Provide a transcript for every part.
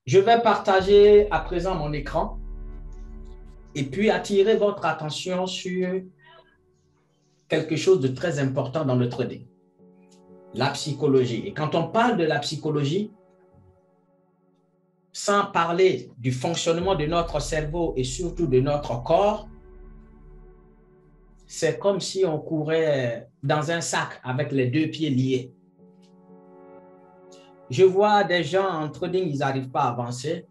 Je vais partager à présent mon écran et puis attirer votre attention sur quelque chose de très important dans le trading, la psychologie. Et quand on parle de la psychologie, sans parler du fonctionnement de notre cerveau et surtout de notre corps, c'est comme si on courait dans un sac avec les deux pieds liés. Je vois des gens en trading, ils n'arrivent pas à avancer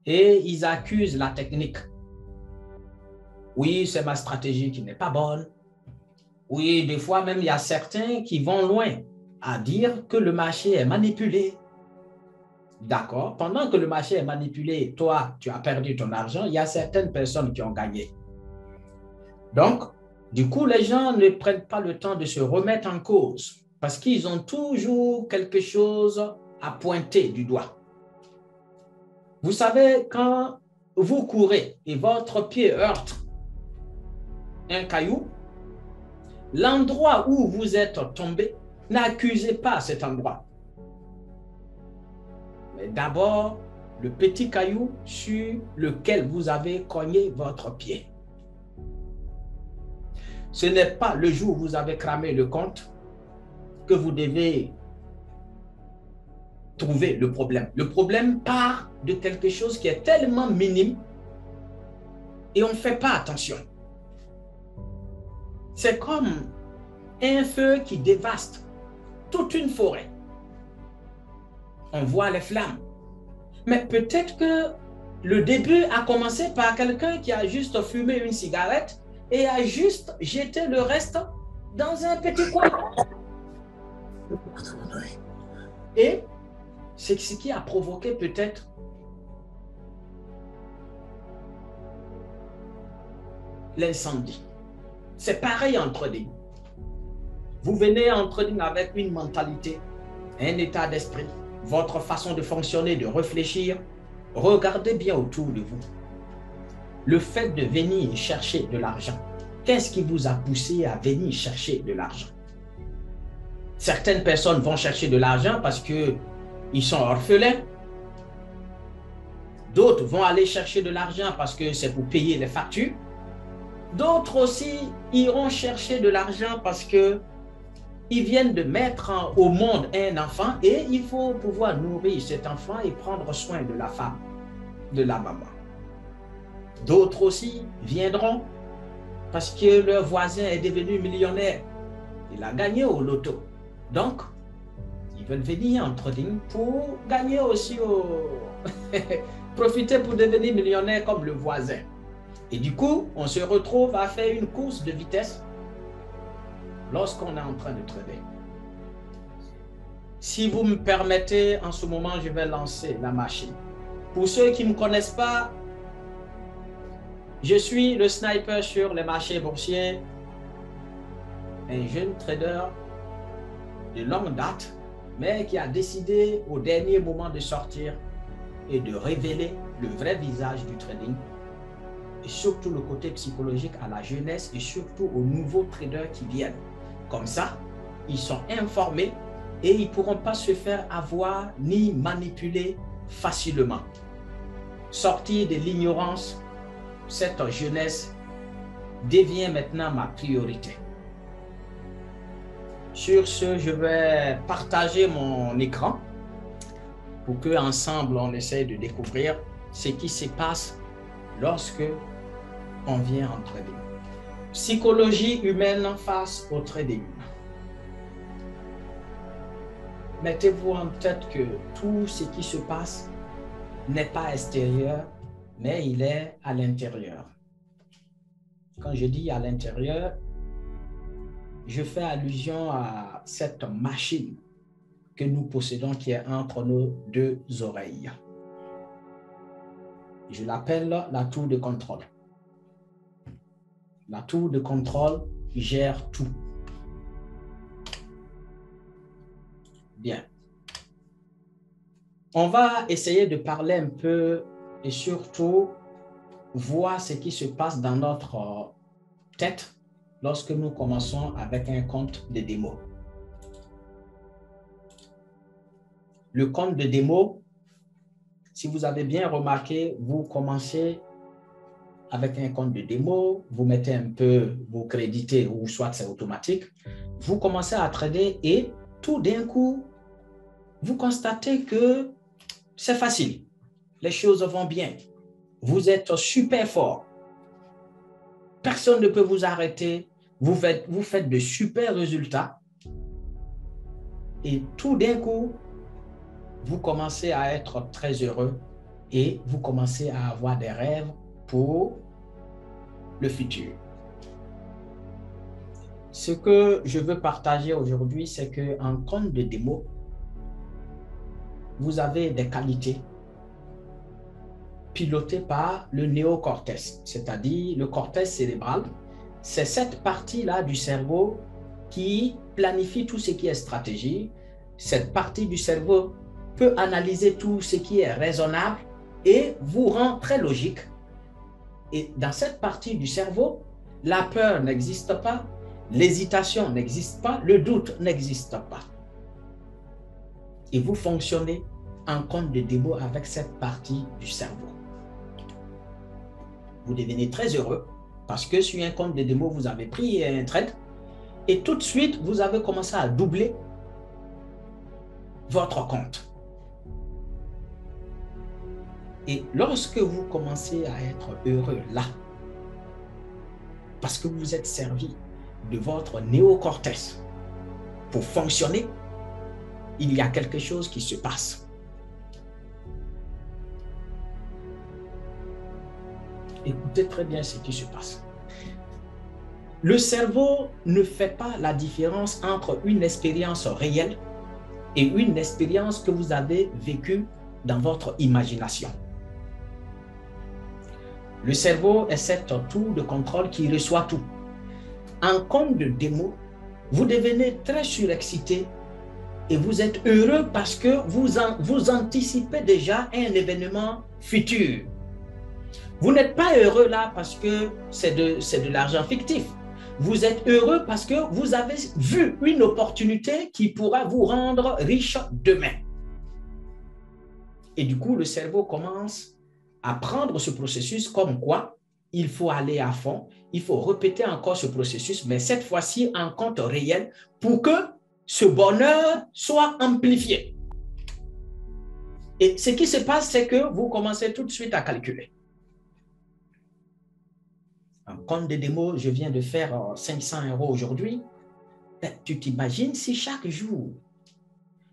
et ils accusent la technique. Oui, c'est ma stratégie qui n'est pas bonne. Oui, des fois même, il y a certains qui vont loin à dire que le marché est manipulé. D'accord. Pendant que le marché est manipulé, toi, tu as perdu ton argent, il y a certaines personnes qui ont gagné. Donc, du coup, les gens ne prennent pas le temps de se remettre en cause parce qu'ils ont toujours quelque chose à pointer du doigt. Vous savez, quand vous courez et votre pied heurte un caillou, l'endroit où vous êtes tombé, n'accusez pas cet endroit. Mais d'abord, le petit caillou sur lequel vous avez cogné votre pied. Ce n'est pas le jour où vous avez cramé le compte que vous devez trouver le problème. Le problème part de quelque chose qui est tellement minime et on ne fait pas attention. C'est comme un feu qui dévaste toute une forêt. On voit les flammes. Mais peut-être que le début a commencé par quelqu'un qui a juste fumé une cigarette et a juste jeté le reste dans un petit coin. Et c'est ce qui a provoqué peut-être l'incendie. C'est pareil en trading. Vous venez en trading avec une mentalité, un état d'esprit, votre façon de fonctionner, de réfléchir. Regardez bien autour de vous. Le fait de venir chercher de l'argent, qu'est-ce qui vous a poussé à venir chercher de l'argent? Certaines personnes vont chercher de l'argent parce qu'ils sont orphelins. D'autres vont aller chercher de l'argent parce que c'est pour payer les factures. D'autres aussi iront chercher de l'argent parce qu'ils viennent de mettre au monde un enfant et il faut pouvoir nourrir cet enfant et prendre soin de la femme, de la maman. D'autres aussi viendront parce que leur voisin est devenu millionnaire. Il a gagné au loto. Donc, ils veulent venir en trading pour gagner aussi profiter pour devenir millionnaire comme le voisin. Et du coup, on se retrouve à faire une course de vitesse lorsqu'on est en train de trader. Si vous me permettez, en ce moment, je vais lancer la machine. Pour ceux qui ne me connaissent pas, je suis le sniper sur les marchés boursiers, un jeune trader de longue date, mais qui a décidé au dernier moment de sortir et de révéler le vrai visage du trading et surtout le côté psychologique à la jeunesse et surtout aux nouveaux traders qui viennent. Comme ça, ils sont informés et ils ne pourront pas se faire avoir ni manipuler facilement. Sortir de l'ignorance, cette jeunesse devient maintenant ma priorité. Sur ce, je vais partager mon écran pour qu'ensemble, on essaie de découvrir ce qui se passe lorsque on vient en trading. Psychologie humaine face au trading. Mettez-vous en tête que tout ce qui se passe n'est pas extérieur, mais il est à l'intérieur. Quand je dis à l'intérieur, je fais allusion à cette machine que nous possédons qui est entre nos deux oreilles. Je l'appelle la tour de contrôle. La tour de contrôle gère tout. Bien. On va essayer de parler un peu et surtout voir ce qui se passe dans notre tête lorsque nous commençons avec un compte de démo. Le compte de démo, Si vous avez bien remarqué, vous commencez avec un compte de démo, vous mettez un peu, vous créditez ou soit c'est automatique, vous commencez à trader et tout d'un coup, vous constatez que c'est facile. Les choses vont bien. Vous êtes super fort. Personne ne peut vous arrêter. Vous faites de super résultats. Et tout d'un coup, vous commencez à être très heureux et vous commencez à avoir des rêves pour le futur. Ce que je veux partager aujourd'hui, c'est qu'en compte de démo, vous avez des qualités pilotées par le néocortex, c'est-à-dire le cortex cérébral. C'est cette partie-là du cerveau qui planifie tout ce qui est stratégie. Cette partie du cerveau peut analyser tout ce qui est raisonnable et vous rend très logique. Et dans cette partie du cerveau, la peur n'existe pas, l'hésitation n'existe pas, le doute n'existe pas. Et vous fonctionnez en compte de démo avec cette partie du cerveau. Vous devenez très heureux parce que sur un compte de démo, vous avez pris un trade et tout de suite, vous avez commencé à doubler votre compte. Et lorsque vous commencez à être heureux là, parce que vous êtes servi de votre néocortex pour fonctionner, il y a quelque chose qui se passe. Écoutez très bien ce qui se passe. Le cerveau ne fait pas la différence entre une expérience réelle et une expérience que vous avez vécue dans votre imagination. Le cerveau est cette tour de contrôle qui reçoit tout. En compte de démo, vous devenez très surexcité et vous êtes heureux parce que vous anticipez déjà un événement futur. Vous n'êtes pas heureux là parce que c'est de l'argent fictif. Vous êtes heureux parce que vous avez vu une opportunité qui pourra vous rendre riche demain. Et du coup, le cerveau commence à prendre ce processus comme quoi il faut aller à fond, il faut répéter encore ce processus, mais cette fois-ci en compte réel pour que ce bonheur soit amplifié. Et ce qui se passe, c'est que vous commencez tout de suite à calculer. En compte de démo, je viens de faire 500 € aujourd'hui. Tu t'imagines si chaque jour,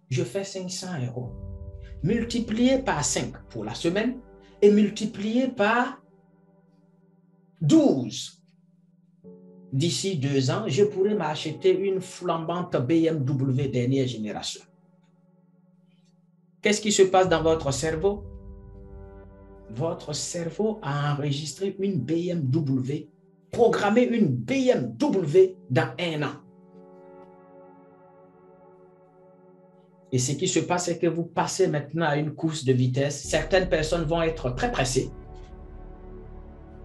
je fais 500 € multiplié par 5 pour la semaine et multiplié par 12. D'ici 2 ans, je pourrais m'acheter une flambante BMW dernière génération. Qu'est-ce qui se passe dans votre cerveau? Votre cerveau a enregistré une BMW, programmé une BMW dans 1 an. Et ce qui se passe, c'est que vous passez maintenant à une course de vitesse. Certaines personnes vont être très pressées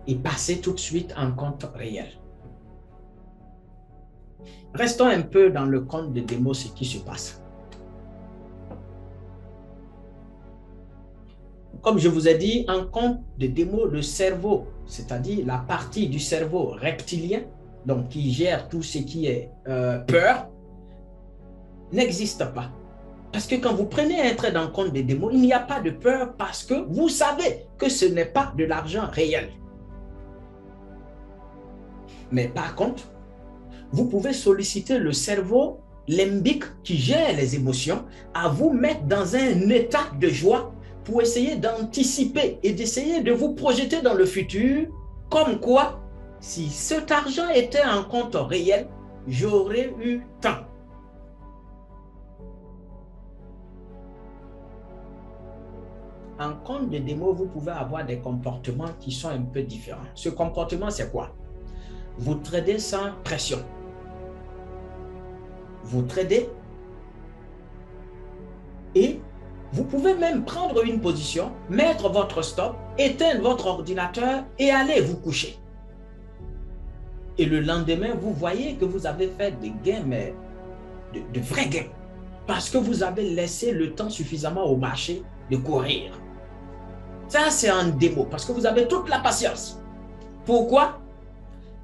et passer tout de suite en compte réel. Restons un peu dans le compte de démo, ce qui se passe. Comme je vous ai dit, en compte de démo, le cerveau, c'est-à-dire la partie du cerveau reptilien, donc qui gère tout ce qui est peur, n'existe pas. Parce que quand vous prenez un trade en compte de démo, il n'y a pas de peur parce que vous savez que ce n'est pas de l'argent réel. Mais par contre, vous pouvez solliciter le cerveau limbique qui gère les émotions à vous mettre dans un état de joie pour essayer d'anticiper et d'essayer de vous projeter dans le futur, comme quoi, si cet argent était en compte réel, j'aurais eu tant. En compte de démo, vous pouvez avoir des comportements qui sont un peu différents. Ce comportement, c'est quoi? Vous tradez sans pression. Vous tradez et vous pouvez même prendre une position, mettre votre stop, éteindre votre ordinateur et aller vous coucher. Et le lendemain, vous voyez que vous avez fait des gains, mais de vrais gains. Parce que vous avez laissé le temps suffisamment au marché de courir. Ça, c'est en démo parce que vous avez toute la patience. Pourquoi?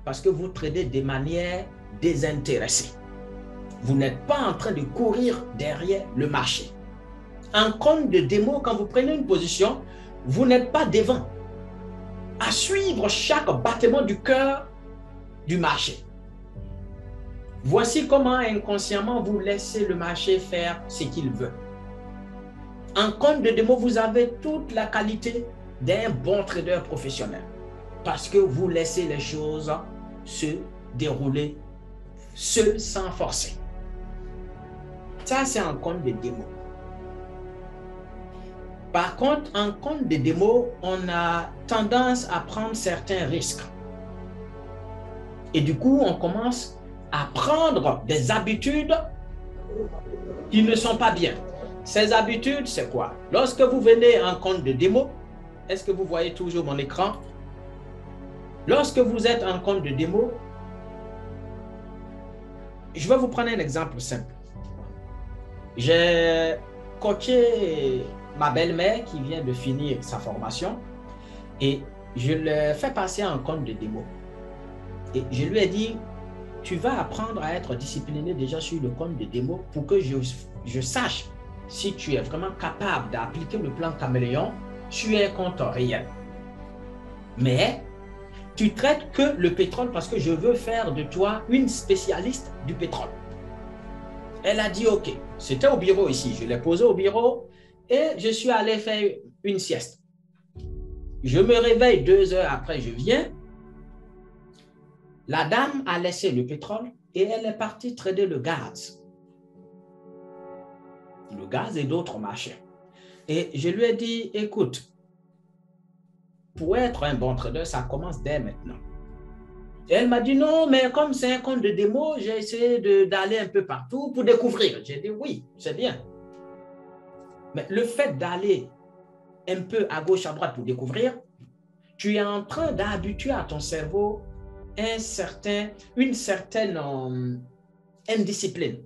Parce que vous tradez de manière désintéressée. Vous n'êtes pas en train de courir derrière le marché. En compte de démo, quand vous prenez une position, vous n'êtes pas devant à suivre chaque battement du cœur du marché. Voici comment inconsciemment vous laissez le marché faire ce qu'il veut. En compte de démo, vous avez toute la qualité d'un bon trader professionnel parce que vous laissez les choses se dérouler seul sans forcer. Ça, c'est en compte de démo. Par contre, en compte de démo, on a tendance à prendre certains risques. Et du coup, on commence à prendre des habitudes qui ne sont pas bien. Ces habitudes, c'est quoi? Lorsque vous venez en compte de démo, est-ce que vous voyez toujours mon écran? Lorsque vous êtes en compte de démo, je vais vous prendre un exemple simple. J'ai coaché ma belle-mère qui vient de finir sa formation et je l'ai fait passer en compte de démo. Et je lui ai dit, tu vas apprendre à être discipliné déjà sur le compte de démo pour que je sache si tu es vraiment capable d'appliquer le plan caméléon sur un compte réel. Mais tu traites que le pétrole parce que je veux faire de toi une spécialiste du pétrole. Elle a dit OK. C'était au bureau ici. Je l'ai posé au bureau et je suis allé faire une sieste. Je me réveille 2 heures après, je viens. La dame a laissé le pétrole et elle est partie trader le gaz. Le gaz et d'autres marchés. Et je lui ai dit, écoute, pour être un bon trader, ça commence dès maintenant. Et elle m'a dit, non, mais comme c'est un compte de démo, j'ai essayé d'aller un peu partout pour découvrir. J'ai dit, oui, c'est bien. Mais le fait d'aller un peu à gauche, à droite pour découvrir, tu es en train d'habituer à ton cerveau une certaine indiscipline.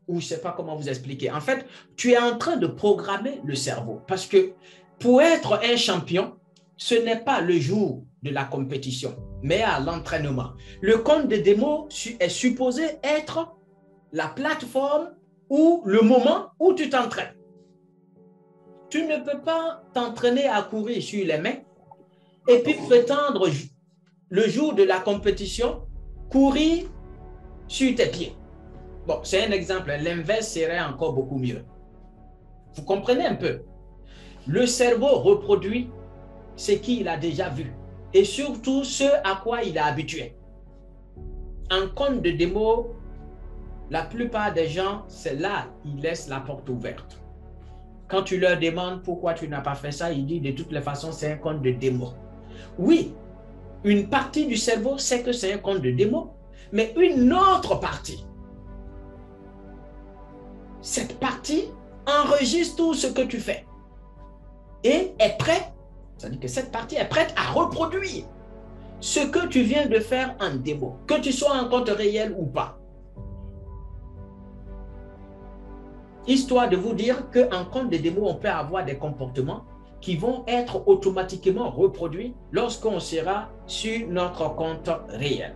Ou je ne sais pas comment vous expliquer. En fait, tu es en train de programmer le cerveau. Parce que pour être un champion, ce n'est pas le jour de la compétition, mais à l'entraînement. Le compte de démo est supposé être la plateforme ou le moment où tu t'entraînes. Tu ne peux pas t'entraîner à courir sur les mains et puis prétendre le jour de la compétition courir sur tes pieds. Bon, c'est un exemple. L'inverse serait encore beaucoup mieux. Vous comprenez un peu? Le cerveau reproduit ce qu'il a déjà vu et surtout ce à quoi il est habitué. En compte de démo, la plupart des gens, c'est là, ils laissent la porte ouverte. Quand tu leur demandes pourquoi tu n'as pas fait ça, ils disent de toutes les façons, c'est un compte de démo. Oui, une partie du cerveau sait que c'est un compte de démo, mais une autre partie, cette partie enregistre tout ce que tu fais et est prête, c'est-à-dire que cette partie est prête à reproduire ce que tu viens de faire en démo, que tu sois en compte réel ou pas. Histoire de vous dire qu'en compte de démo, on peut avoir des comportements qui vont être automatiquement reproduits lorsqu'on sera sur notre compte réel.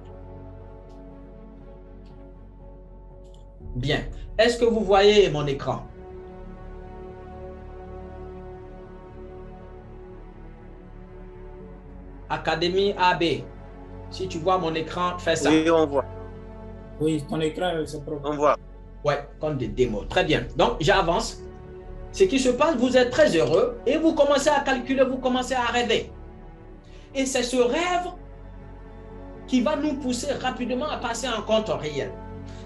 Bien. Est-ce que vous voyez mon écran? Académie AB. Si tu vois mon écran, fais ça. Oui, on voit. Oui, ton écran, c'est propre. On voit. Ouais, compte de démo. Très bien. Donc, j'avance. Ce qui se passe, vous êtes très heureux et vous commencez à calculer, vous commencez à rêver. Et c'est ce rêve qui va nous pousser rapidement à passer en compte réel.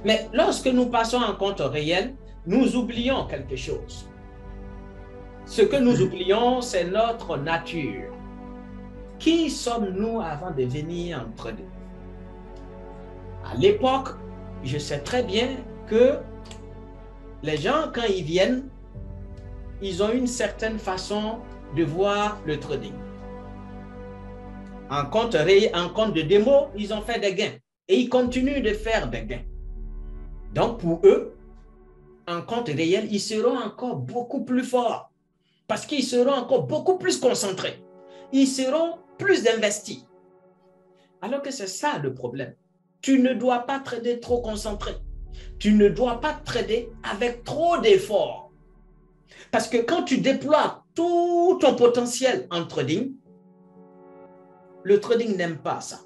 Mais lorsque nous passons en compte réel, nous oublions quelque chose. Ce que nous oublions, c'est notre nature. Qui sommes-nous avant de venir en trader? À l'époque, je sais très bien que les gens, quand ils viennent, ils ont une certaine façon de voir le trading. En compte de démo, ils ont fait des gains et ils continuent de faire des gains. Donc, pour eux, en compte réel, ils seront encore beaucoup plus forts. Parce qu'ils seront encore beaucoup plus concentrés. Ils seront plus investis. Alors que c'est ça le problème. Tu ne dois pas trader trop concentré. Tu ne dois pas trader avec trop d'efforts. Parce que quand tu déploies tout ton potentiel en trading, le trading n'aime pas ça.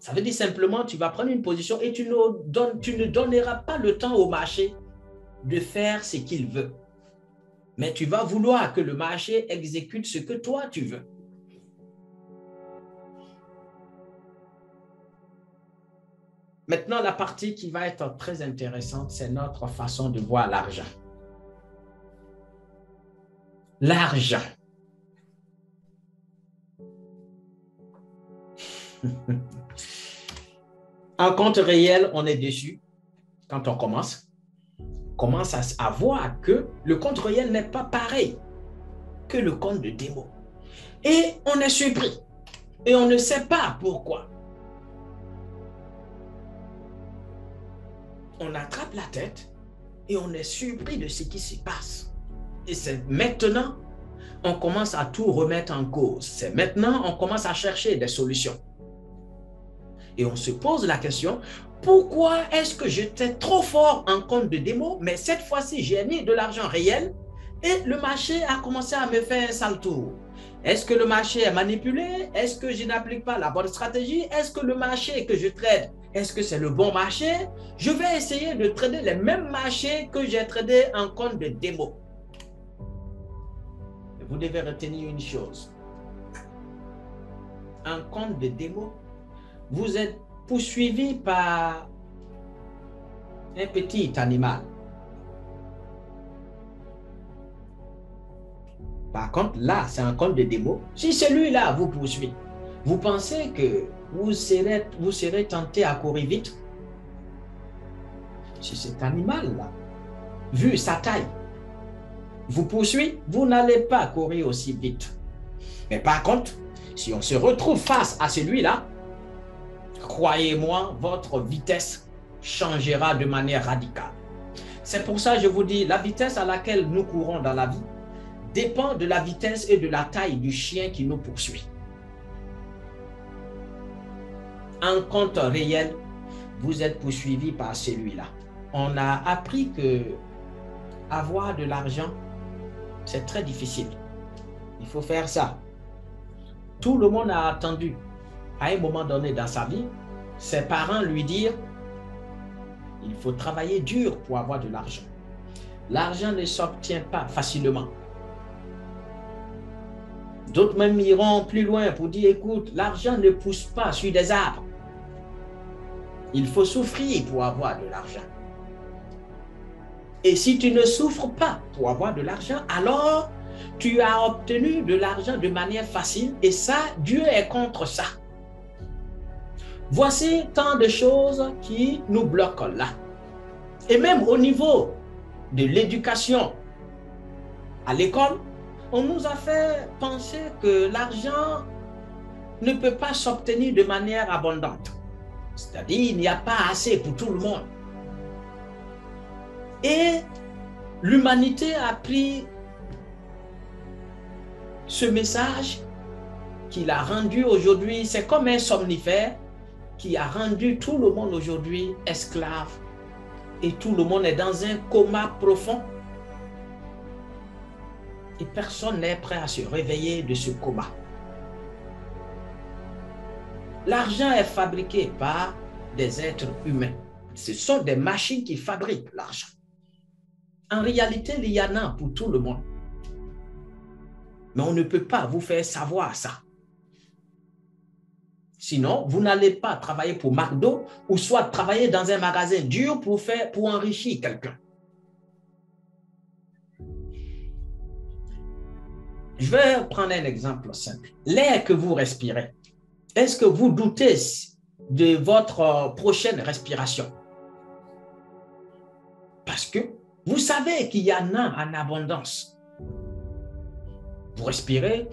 Ça veut dire simplement tu vas prendre une position et tu ne donneras pas le temps au marché de faire ce qu'il veut. Mais tu vas vouloir que le marché exécute ce que toi tu veux. Maintenant, la partie qui va être très intéressante, c'est notre façon de voir l'argent. L'argent. En compte réel, on est déçu quand on commence à voir que le compte réel n'est pas pareil que le compte de démo. Et on est surpris. Et on ne sait pas pourquoi. On attrape la tête et on est surpris de ce qui se passe. Et c'est maintenant on commence à tout remettre en cause. C'est maintenant on commence à chercher des solutions. Et on se pose la question, pourquoi est-ce que j'étais trop fort en compte de démo, mais cette fois-ci, j'ai mis de l'argent réel et le marché a commencé à me faire un sale tour? Est-ce que le marché est manipulé? Est-ce que je n'applique pas la bonne stratégie? Est-ce que le marché que je trade, est-ce que c'est le bon marché? Je vais essayer de trader les mêmes marchés que j'ai tradé en compte de démo. Vous devez retenir une chose. En compte de démo, vous êtes poursuivi par un petit animal. Par contre, là, c'est un compte de démo. Si celui-là vous poursuit, vous pensez que vous serez tenté à courir vite? Si cet animal-là, vu sa taille, vous poursuit, vous n'allez pas courir aussi vite. Mais par contre, si on se retrouve face à celui-là, croyez-moi, votre vitesse changera de manière radicale. C'est pour ça que je vous dis, la vitesse à laquelle nous courons dans la vie dépend de la vitesse et de la taille du chien qui nous poursuit. En compte réel, vous êtes poursuivi par celui-là. On a appris que avoir de l'argent, c'est très difficile. Il faut faire ça. Tout le monde a attendu, à un moment donné dans sa vie, ses parents lui dire il faut travailler dur pour avoir de l'argent. L'argent ne s'obtient pas facilement. D'autres même iront plus loin pour dire écoute, l'argent ne pousse pas sur des arbres. Il faut souffrir pour avoir de l'argent. Et si tu ne souffres pas pour avoir de l'argent, alors tu as obtenu de l'argent de manière facile et ça, Dieu est contre ça. Voici tant de choses qui nous bloquent là. Et même au niveau de l'éducation à l'école, on nous a fait penser que l'argent ne peut pas s'obtenir de manière abondante. C'est-à-dire, il n'y a pas assez pour tout le monde. Et l'humanité a pris ce message qu'il a rendu aujourd'hui, c'est comme un somnifère qui a rendu tout le monde aujourd'hui esclave et tout le monde est dans un coma profond et personne n'est prêt à se réveiller de ce coma. L'argent est fabriqué par des êtres humains. Ce sont des machines qui fabriquent l'argent. En réalité, il y en a pour tout le monde. Mais on ne peut pas vous faire savoir ça. Sinon, vous n'allez pas travailler pour McDo ou soit travailler dans un magasin dur pour enrichir quelqu'un. Je vais prendre un exemple simple. L'air que vous respirez, est-ce que vous doutez de votre prochaine respiration? Parce que vous savez qu'il y en a en abondance. Vous respirez.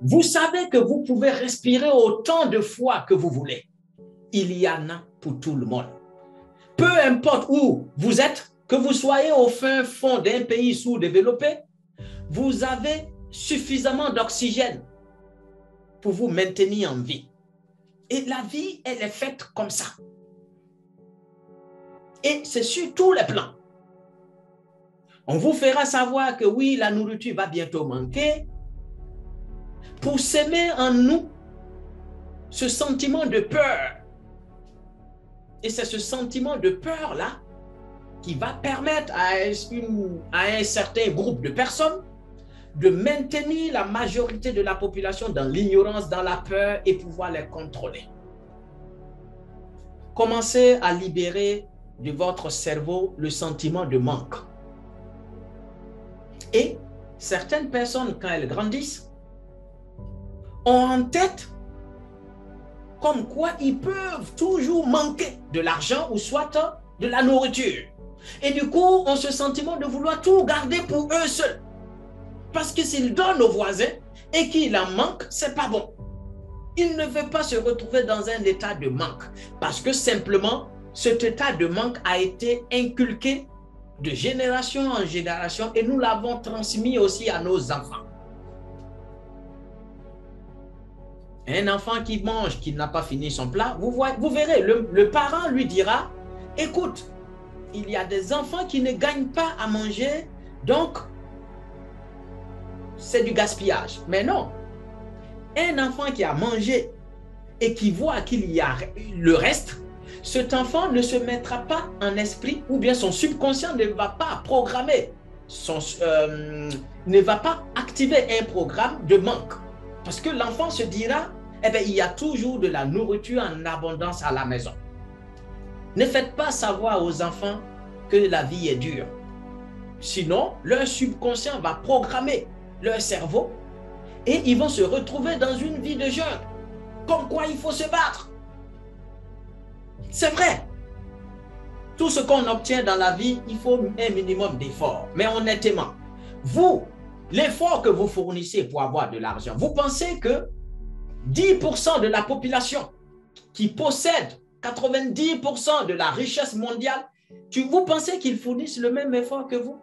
Vous savez que vous pouvez respirer autant de fois que vous voulez. Il y en a pour tout le monde. Peu importe où vous êtes, que vous soyez au fin fond d'un pays sous-développé, vous avez suffisamment d'oxygène pour vous maintenir en vie. Et la vie, elle est faite comme ça. Et c'est sur tous les plans. On vous fera savoir que oui, la nourriture va bientôt manquer pour s'aimer en nous ce sentiment de peur. Et c'est ce sentiment de peur-là qui va permettre à un certain groupe de personnes de maintenir la majorité de la population dans l'ignorance, dans la peur et pouvoir les contrôler. Commencez à libérer de votre cerveau le sentiment de manque. Et certaines personnes, quand elles grandissent, ont en tête comme quoi ils peuvent toujours manquer de l'argent ou soit de la nourriture. Et du coup, ont ce sentiment de vouloir tout garder pour eux seuls. Parce que s'ils donnent aux voisins et qu'il en manque, c'est pas bon. Il ne veut pas se retrouver dans un état de manque. Parce que simplement, cet état de manque a été inculqué de génération en génération et nous l'avons transmis aussi à nos enfants. Un enfant qui mange, qui n'a pas fini son plat, vous verrez, le parent lui dira, écoute, il y a des enfants qui ne gagnent pas à manger, donc c'est du gaspillage. Mais non, un enfant qui a mangé et qui voit qu'il y a le reste, cet enfant ne se mettra pas en esprit ou bien son subconscient ne va pas programmer, ne va pas activer un programme de manque. Parce que l'enfant se dira, eh bien, il y a toujours de la nourriture en abondance à la maison. Ne faites pas savoir aux enfants que la vie est dure. Sinon, leur subconscient va programmer leur cerveau et ils vont se retrouver dans une vie de jeûne. Comme quoi il faut se battre. C'est vrai. Tout ce qu'on obtient dans la vie, il faut un minimum d'effort. Mais honnêtement, vous, l'effort que vous fournissez pour avoir de l'argent, vous pensez que 10% de la population qui possède 90% de la richesse mondiale, vous pensez qu'ils fournissent le même effort que vous?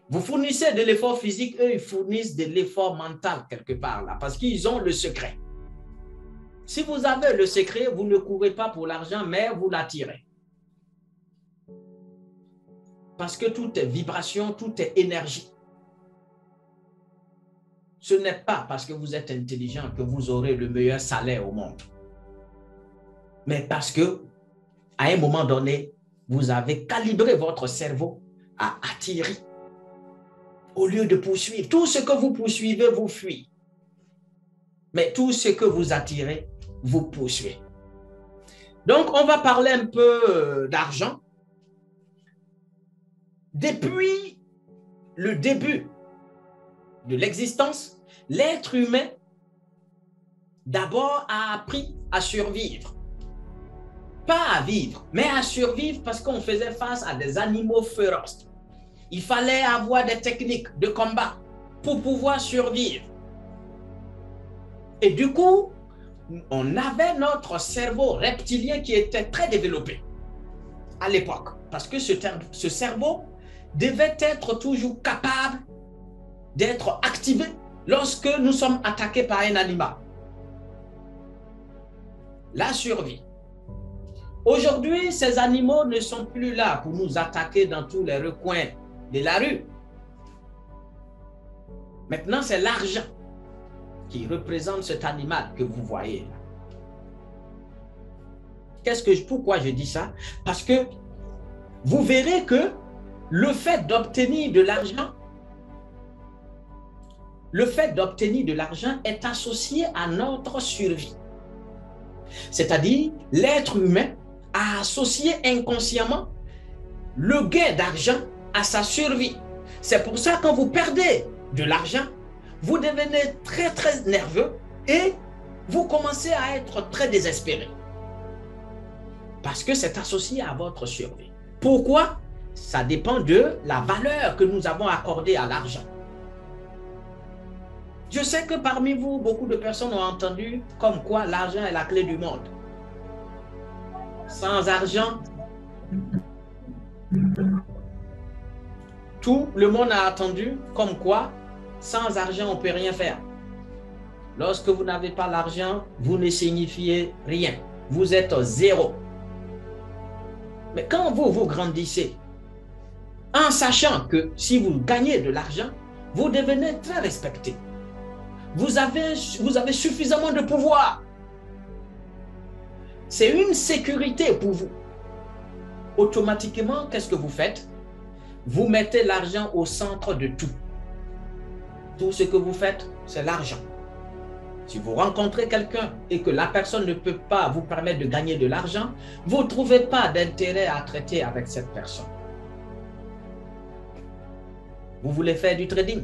Vous fournissez de l'effort physique, eux, ils fournissent de l'effort mental quelque part là, parce qu'ils ont le secret. Si vous avez le secret, vous ne courez pas pour l'argent, mais vous l'attirez. Parce que tout est vibration, tout est énergie. Ce n'est pas parce que vous êtes intelligent que vous aurez le meilleur salaire au monde. Mais parce que, à un moment donné, vous avez calibré votre cerveau à attirer. Au lieu de poursuivre, tout ce que vous poursuivez vous fuit. Mais tout ce que vous attirez, vous poursuivez. Donc, on va parler un peu d'argent. Depuis le début de l'existence, l'être humain d'abord a appris à survivre. Pas à vivre, mais à survivre parce qu'on faisait face à des animaux féroces. Il fallait avoir des techniques de combat pour pouvoir survivre. Et du coup, on avait notre cerveau reptilien qui était très développé à l'époque. Parce que ce cerveau devait être toujours capable d'être activé lorsque nous sommes attaqués par un animal. La survie. Aujourd'hui, ces animaux ne sont plus là pour nous attaquer dans tous les recoins de la rue. Maintenant, c'est l'argent qui représente cet animal que vous voyez là. Pourquoi je dis ça? Parce que vous verrez que le fait d'obtenir de l'argent est associé à notre survie. C'est-à-dire, l'être humain a associé inconsciemment le gain d'argent à sa survie. C'est pour ça que quand vous perdez de l'argent, vous devenez très très nerveux et vous commencez à être très désespéré. Parce que c'est associé à votre survie. Pourquoi? Ça dépend de la valeur que nous avons accordée à l'argent. Je sais que parmi vous, beaucoup de personnes ont entendu comme quoi l'argent est la clé du monde. Sans argent, Tout le monde a attendu comme quoi, sans argent, on ne peut rien faire. Lorsque vous n'avez pas l'argent, vous ne signifiez rien. Vous êtes zéro. Mais quand vous grandissez, en sachant que si vous gagnez de l'argent, vous devenez très respecté. Vous avez suffisamment de pouvoir. C'est une sécurité pour vous. Automatiquement, qu'est-ce que vous faites? Vous mettez l'argent au centre de tout. Tout ce que vous faites, c'est l'argent. Si vous rencontrez quelqu'un et que la personne ne peut pas vous permettre de gagner de l'argent, vous ne trouvez pas d'intérêt à traiter avec cette personne. Vous voulez faire du trading.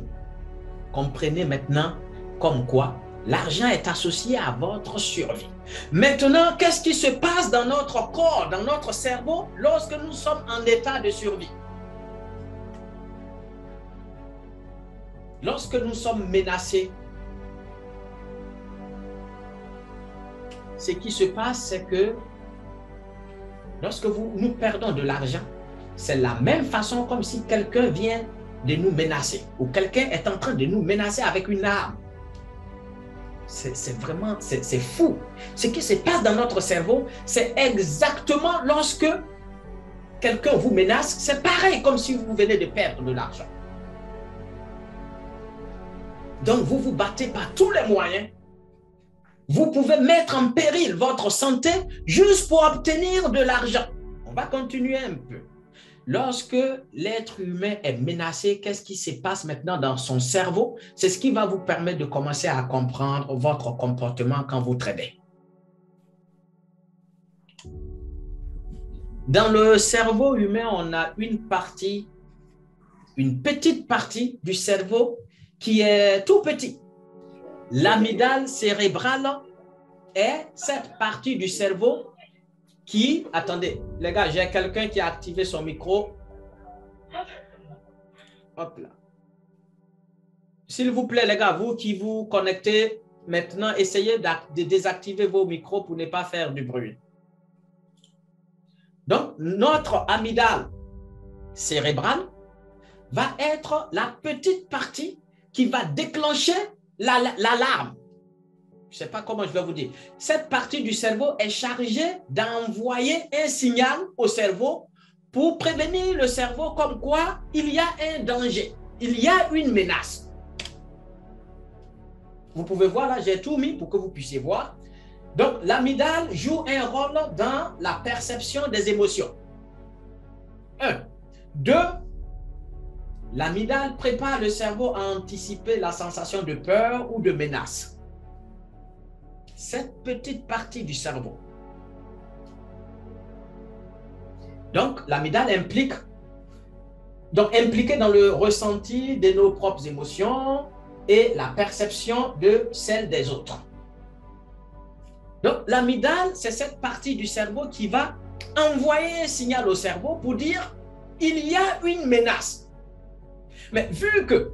Comprenez maintenant comme quoi l'argent est associé à votre survie. Maintenant, qu'est-ce qui se passe dans notre corps, dans notre cerveau, lorsque nous sommes en état de survie? Lorsque nous sommes menacés, ce qui se passe, c'est que lorsque nous perdons de l'argent, c'est la même façon comme si quelqu'un vient de nous menacer ou quelqu'un est en train de nous menacer avec une arme. C'est vraiment, c'est fou. Ce qui se passe dans notre cerveau, c'est exactement lorsque quelqu'un vous menace, c'est pareil comme si vous venez de perdre de l'argent. Donc, vous vous battez par tous les moyens. Vous pouvez mettre en péril votre santé juste pour obtenir de l'argent. On va continuer un peu. Lorsque l'être humain est menacé, qu'est-ce qui se passe maintenant dans son cerveau? C'est ce qui va vous permettre de commencer à comprendre votre comportement quand vous tradez. Dans le cerveau humain, on a une petite partie du cerveau qui est tout petit. L'amygdale cérébrale est cette partie du cerveau qui... Attendez, les gars, j'ai quelqu'un qui a activé son micro. Hop là. S'il vous plaît, les gars, vous qui vous connectez, maintenant, essayez de désactiver vos micros pour ne pas faire du bruit. Donc, notre amygdale cérébrale va être la petite partie qui va déclencher l'alarme. Je ne sais pas comment je vais vous dire. Cette partie du cerveau est chargée d'envoyer un signal au cerveau pour prévenir le cerveau comme quoi il y a un danger, il y a une menace. Vous pouvez voir là, j'ai tout mis pour que vous puissiez voir. Donc, l'amygdale joue un rôle dans la perception des émotions. 1. 2. L'amygdale prépare le cerveau à anticiper la sensation de peur ou de menace. Cette petite partie du cerveau. Donc, l'amygdale impliquée dans le ressenti de nos propres émotions et la perception de celles des autres. Donc, l'amygdale, c'est cette partie du cerveau qui va envoyer un signal au cerveau pour dire il y a une menace. Mais vu que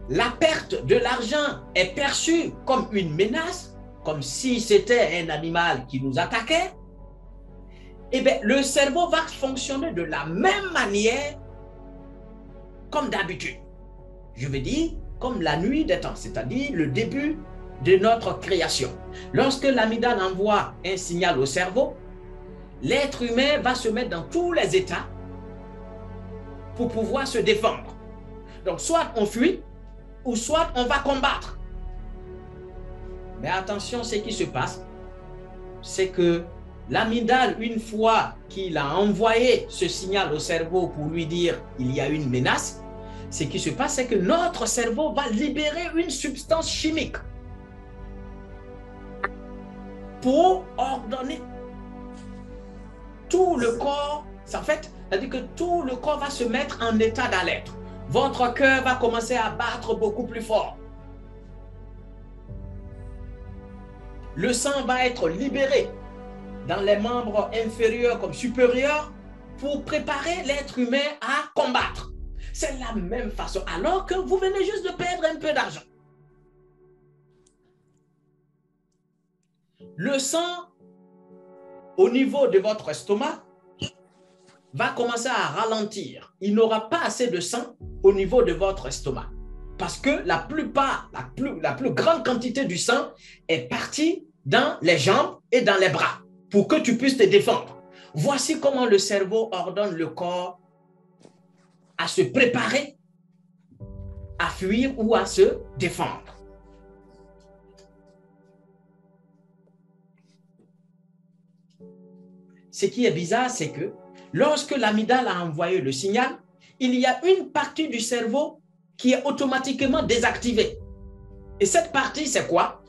la perte de l'argent est perçue comme une menace, comme si c'était un animal qui nous attaquait, eh bien, le cerveau va fonctionner de la même manière comme d'habitude. Je veux dire, comme la nuit des temps, c'est-à-dire le début de notre création. Lorsque l'amygdale envoie un signal au cerveau, l'être humain va se mettre dans tous les états pour pouvoir se défendre. Donc, soit on fuit, ou soit on va combattre. Mais attention, ce qui se passe, c'est que l'amygdale, une fois qu'il a envoyé ce signal au cerveau pour lui dire il y a une menace, ce qui se passe, c'est que notre cerveau va libérer une substance chimique pour ordonner tout le corps. En fait, c'est-à-dire que tout le corps va se mettre en état d'alerte. Votre cœur va commencer à battre beaucoup plus fort. Le sang va être libéré dans les membres inférieurs comme supérieurs pour préparer l'être humain à combattre. C'est la même façon, alors que vous venez juste de perdre un peu d'argent. Le sang, au niveau de votre estomac, va commencer à ralentir. Il n'aura pas assez de sang au niveau de votre estomac. Parce que la plus grande quantité du sang est partie dans les jambes et dans les bras pour que tu puisses te défendre. Voici comment le cerveau ordonne le corps à se préparer, à fuir ou à se défendre. Ce qui est bizarre, c'est que lorsque l'amygdale a envoyé le signal, il y a une partie du cerveau qui est automatiquement désactivée. Et cette partie, c'est quoi?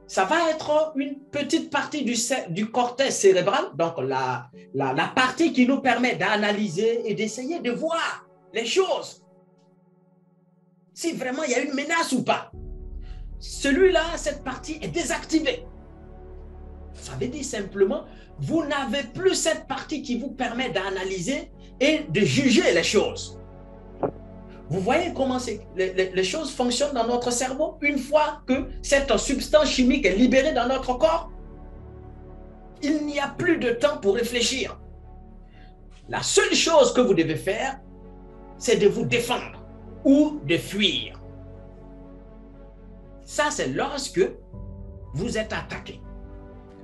Ça va être une petite partie du cortex cérébral, donc la partie qui nous permet d'analyser et d'essayer de voir les choses. Si vraiment il y a une menace ou pas. Celui-là, cette partie est désactivée. Ça veut dire simplement, vous n'avez plus cette partie qui vous permet d'analyser et de juger les choses. Vous voyez comment les choses fonctionnent dans notre cerveau une fois que cette substance chimique est libérée dans notre corps? Il n'y a plus de temps pour réfléchir. La seule chose que vous devez faire, c'est de vous défendre ou de fuir. Ça, c'est lorsque vous êtes attaqué.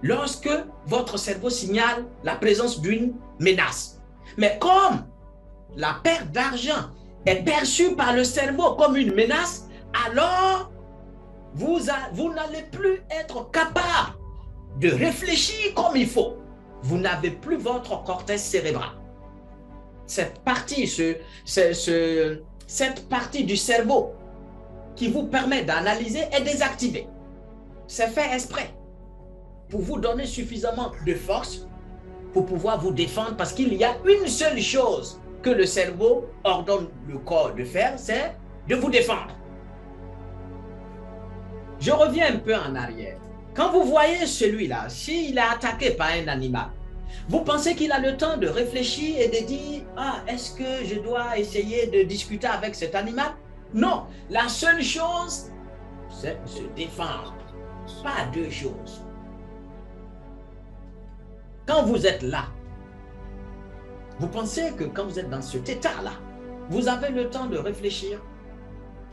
Lorsque votre cerveau signale la présence d'une menace. Mais comme la perte d'argent est perçue par le cerveau comme une menace, alors vous n'allez plus être capable de réfléchir comme il faut. Vous n'avez plus votre cortex cérébral. Cette partie, cette partie du cerveau qui vous permet d'analyser est désactivée. C'est fait exprès pour vous donner suffisamment de force pour pouvoir vous défendre, parce qu'il y a une seule chose que le cerveau ordonne le corps de faire, c'est de vous défendre. Je reviens un peu en arrière. Quand vous voyez celui-là, s'il est attaqué par un animal, vous pensez qu'il a le temps de réfléchir et de dire « Ah, est-ce que je dois essayer de discuter avec cet animal ?» Non, la seule chose, c'est se défendre. Pas deux choses. Quand vous êtes là, vous pensez que quand vous êtes dans cet état-là, vous avez le temps de réfléchir.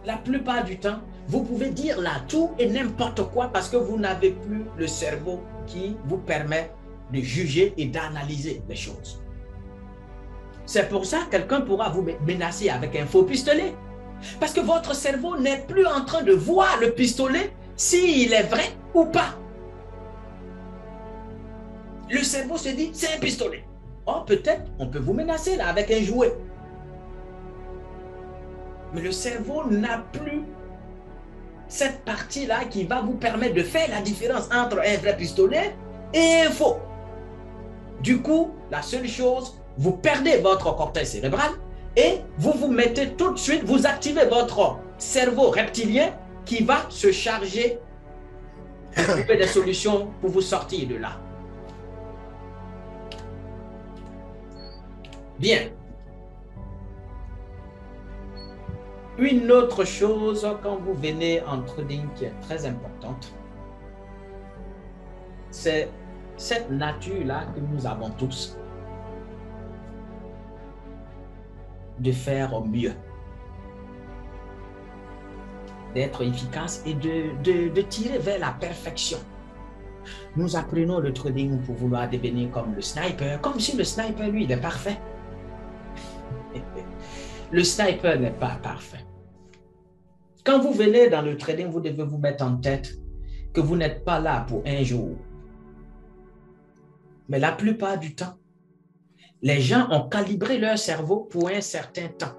La plupart du temps, vous pouvez dire là tout et n'importe quoi parce que vous n'avez plus le cerveau qui vous permet de juger et d'analyser les choses. C'est pour ça que quelqu'un pourra vous menacer avec un faux pistolet. Parce que votre cerveau n'est plus en train de voir le pistolet s'il est vrai ou pas. Le cerveau se dit, c'est un pistolet. Oh, peut-être on peut vous menacer là avec un jouet. Mais le cerveau n'a plus cette partie-là qui va vous permettre de faire la différence entre un vrai pistolet et un faux. Du coup, la seule chose, vous perdez votre cortex cérébral et vous vous mettez tout de suite, vous activez votre cerveau reptilien qui va se charger de trouver des solutions pour vous sortir de là. Bien. Une autre chose quand vous venez en trading qui est très importante, c'est cette nature-là que nous avons tous de faire mieux, d'être efficace et de tirer vers la perfection. Nous apprenons le trading pour vouloir devenir comme le sniper, comme si le sniper, lui, il est parfait. Le sniper n'est pas parfait. Quand vous venez dans le trading, vous devez vous mettre en tête que vous n'êtes pas là pour un jour. Mais la plupart du temps, les gens ont calibré leur cerveau pour un certain temps.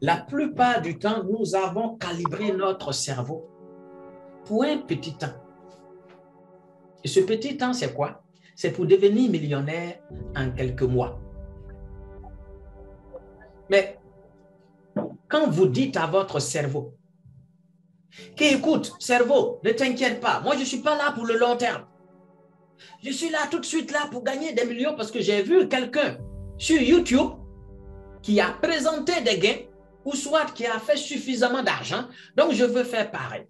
La plupart du temps, nous avons calibré notre cerveau pour un petit temps. Et ce petit temps, c'est quoi? C'est pour devenir millionnaire en quelques mois. Mais quand vous dites à votre cerveau, écoute, cerveau, ne t'inquiète pas, moi je ne suis pas là pour le long terme. Je suis là tout de suite là pour gagner des millions parce que j'ai vu quelqu'un sur YouTube qui a présenté des gains ou soit qui a fait suffisamment d'argent, donc je veux faire pareil.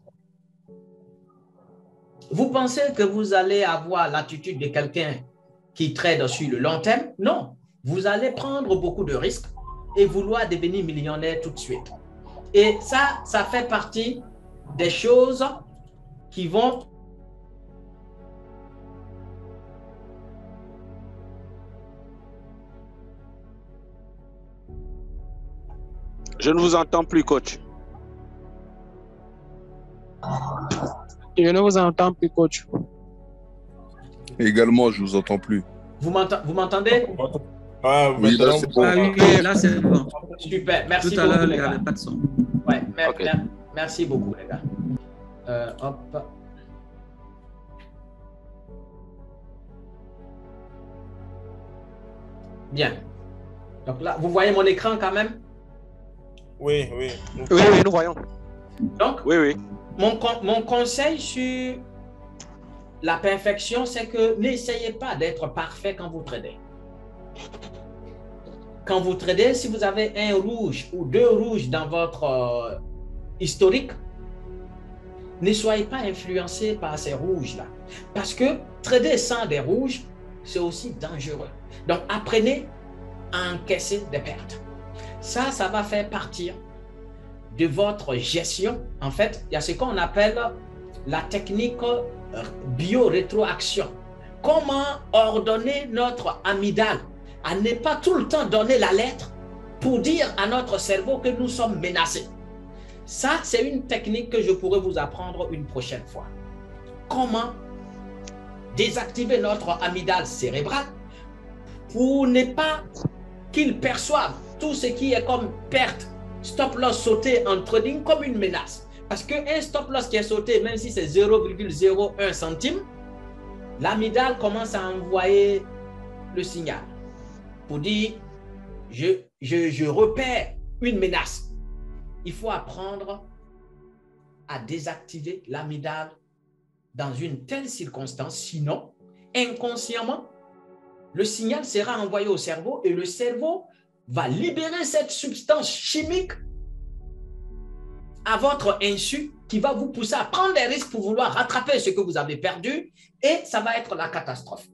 Vous pensez que vous allez avoir l'attitude de quelqu'un qui trade sur le long terme? Non. Vous allez prendre beaucoup de risques et vouloir devenir millionnaire tout de suite. Et ça fait partie des choses qui vont... Je ne vous entends plus, coach. Je ne vous entends plus, coach. Également, je ne vous entends plus. Vous m'entendez? Ah, Oui, là, c'est bon. Ah oui, là c'est bon. Super, merci Tout à beaucoup l'heure, il les n'y gars. avait pas de son. Ouais, Ok. merci beaucoup les gars. Hop. Bien. Donc là, vous voyez mon écran quand même? oui, oui. Oui, oui, nous voyons. Donc, Oui, oui. mon conseil sur la perfection, c'est que n'essayez pas d'être parfait quand vous tradez. Quand vous tradez, si vous avez un rouge ou deux rouges dans votre historique, ne soyez pas influencé par ces rouges-là. Parce que trader sans des rouges, c'est aussi dangereux. Donc, apprenez à encaisser des pertes. Ça va faire partir de votre gestion. En fait, il y a ce qu'on appelle la technique bio-rétroaction. Comment ordonner notre amygdale à ne pas tout le temps donner la lettre pour dire à notre cerveau que nous sommes menacés. Ça, c'est une technique que je pourrais vous apprendre une prochaine fois. Comment désactiver notre amygdale cérébrale pour ne pas qu'il perçoive tout ce qui est comme perte, stop loss sauté en trading comme une menace. Parce qu'un stop loss qui est sauté, même si c'est 0,01 centime, l'amygdale commence à envoyer le signal pour dire je repère une menace. Il faut apprendre à désactiver l'amygdale dans une telle circonstance, sinon, inconsciemment, le signal sera envoyé au cerveau et le cerveau va libérer cette substance chimique à votre insu qui va vous pousser à prendre des risques pour vouloir rattraper ce que vous avez perdu et ça va être la catastrophe.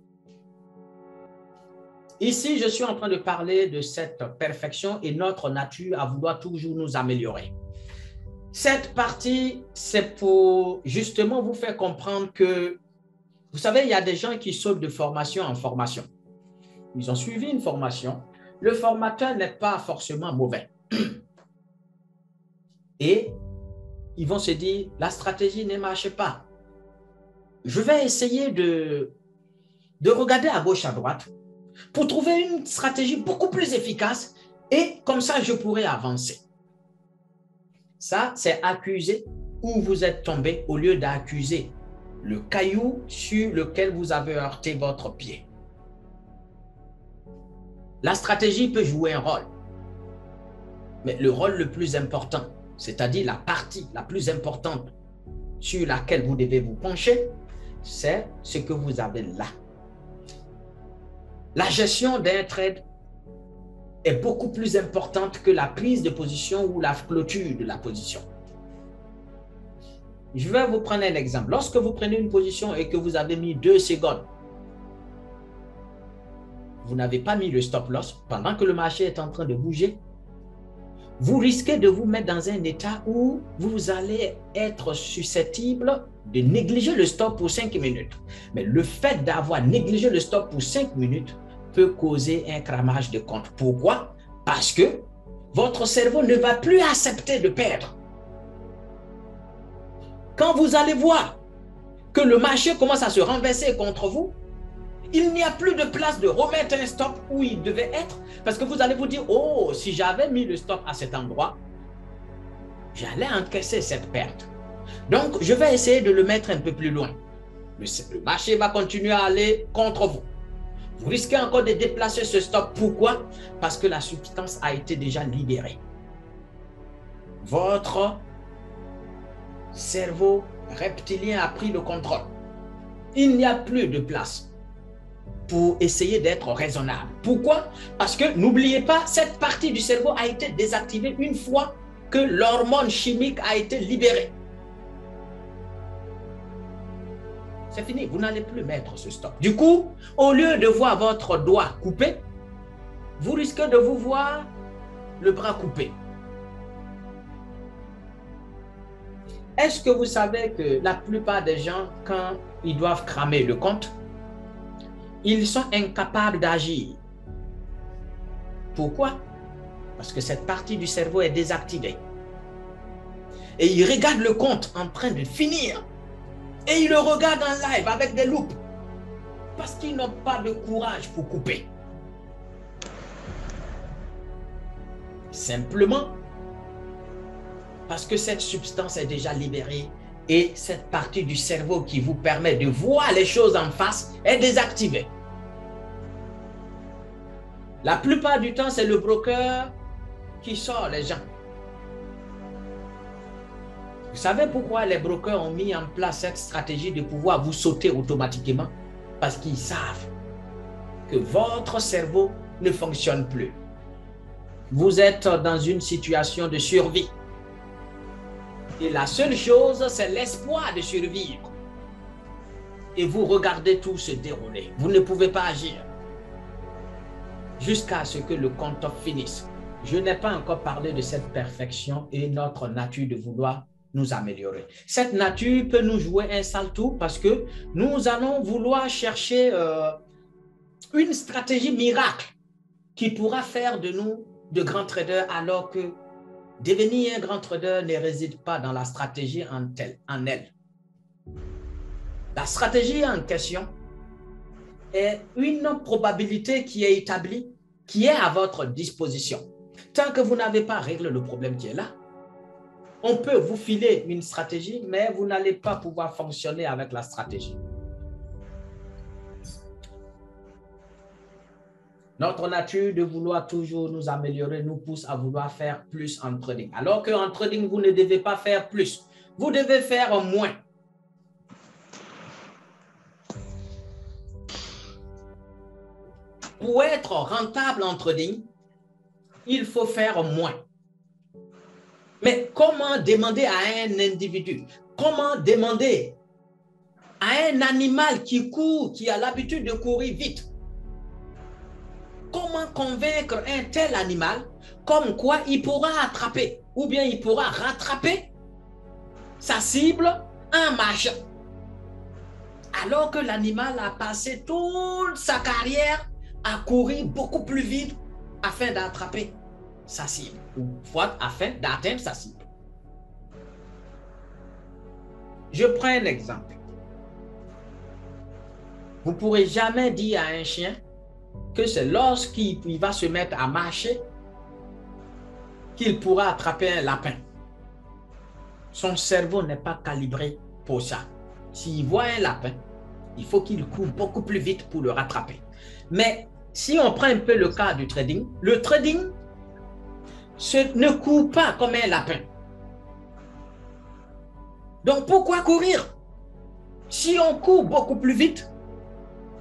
Ici, je suis en train de parler de cette perfection et notre nature à vouloir toujours nous améliorer. Cette partie, c'est pour justement vous faire comprendre que, vous savez, il y a des gens qui sautent de formation en formation. Ils ont suivi une formation. Le formateur n'est pas forcément mauvais. Et ils vont se dire, la stratégie ne marche pas. Je vais essayer de regarder à gauche, à droite, pour trouver une stratégie beaucoup plus efficace et comme ça, je pourrai avancer. Ça, c'est accuser où vous êtes tombé au lieu d'accuser le caillou sur lequel vous avez heurté votre pied. La stratégie peut jouer un rôle, mais le rôle le plus important, c'est-à-dire la partie la plus importante sur laquelle vous devez vous pencher, c'est ce que vous avez là. La gestion d'un trade est beaucoup plus importante que la prise de position ou la clôture de la position. Je vais vous prendre un exemple. Lorsque vous prenez une position et que vous avez mis 2 secondes, vous n'avez pas mis le stop loss pendant que le marché est en train de bouger, vous risquez de vous mettre dans un état où vous allez être susceptible de négliger le stop pour 5 minutes. Mais le fait d'avoir négligé le stop pour 5 minutes peut causer un cramage de compte. Pourquoi? Parce que votre cerveau ne va plus accepter de perdre. Quand vous allez voir que le marché commence à se renverser contre vous, il n'y a plus de place de remettre un stop où il devait être parce que vous allez vous dire, oh, si j'avais mis le stop à cet endroit, j'allais encaisser cette perte. Donc, je vais essayer de le mettre un peu plus loin. Le marché va continuer à aller contre vous. Vous risquez encore de déplacer ce stop. Pourquoi? Parce que la substance a été déjà libérée. Votre cerveau reptilien a pris le contrôle. Il n'y a plus de place pour essayer d'être raisonnable. Pourquoi? Parce que n'oubliez pas, cette partie du cerveau a été désactivée une fois que l'hormone chimique a été libérée. C'est fini, vous n'allez plus mettre ce stop. Du coup, au lieu de voir votre doigt coupé, vous risquez de vous voir le bras coupé. Est-ce que vous savez que la plupart des gens, quand ils doivent cramer le compte, ils sont incapables d'agir? Pourquoi? Parce que cette partie du cerveau est désactivée. Et ils regardent le compte en train de finir. Et ils le regardent en live avec des loupes. Parce qu'ils n'ont pas de courage pour couper. Simplement parce que cette substance est déjà libérée et cette partie du cerveau qui vous permet de voir les choses en face est désactivée. La plupart du temps, c'est le broker qui sort les gens. Vous savez pourquoi les brokers ont mis en place cette stratégie de pouvoir vous sauter automatiquement? Parce qu'ils savent que votre cerveau ne fonctionne plus. Vous êtes dans une situation de survie. Et la seule chose, c'est l'espoir de survivre. Et vous regardez tout se dérouler. Vous ne pouvez pas agir jusqu'à ce que le compte finisse. Je n'ai pas encore parlé de cette perfection et notre nature de vouloir nous améliorer. Cette nature peut nous jouer un sale tour parce que nous allons vouloir chercher une stratégie miracle qui pourra faire de nous de grands traders, alors que devenir un grand trader ne réside pas dans la stratégie en elle. La stratégie en question est une probabilité qui est établie, qui est à votre disposition. Tant que vous n'avez pas réglé le problème qui est là, on peut vous filer une stratégie, mais vous n'allez pas pouvoir fonctionner avec la stratégie. Notre nature de vouloir toujours nous améliorer nous pousse à vouloir faire plus en trading. Alors qu'en trading, vous ne devez pas faire plus. Vous devez faire moins. Pour être rentable en trading, il faut faire moins. Mais comment demander à un individu, comment demander à un animal qui court, qui a l'habitude de courir vite, comment convaincre un tel animal comme quoi il pourra attraper ou bien il pourra rattraper sa cible en marchant, alors que l'animal a passé toute sa carrière à courir beaucoup plus vite afin d'attraper sa cible ou afin d'atteindre sa cible. Je prends un exemple. Vous ne pourrez jamais dire à un chien que c'est lorsqu'il va se mettre à marcher qu'il pourra attraper un lapin. Son cerveau n'est pas calibré pour ça. S'il voit un lapin, il faut qu'il court beaucoup plus vite pour le rattraper. Mais si on prend un peu le cas du trading, le trading ne court pas comme un lapin. Donc pourquoi courir? Si on court beaucoup plus vite,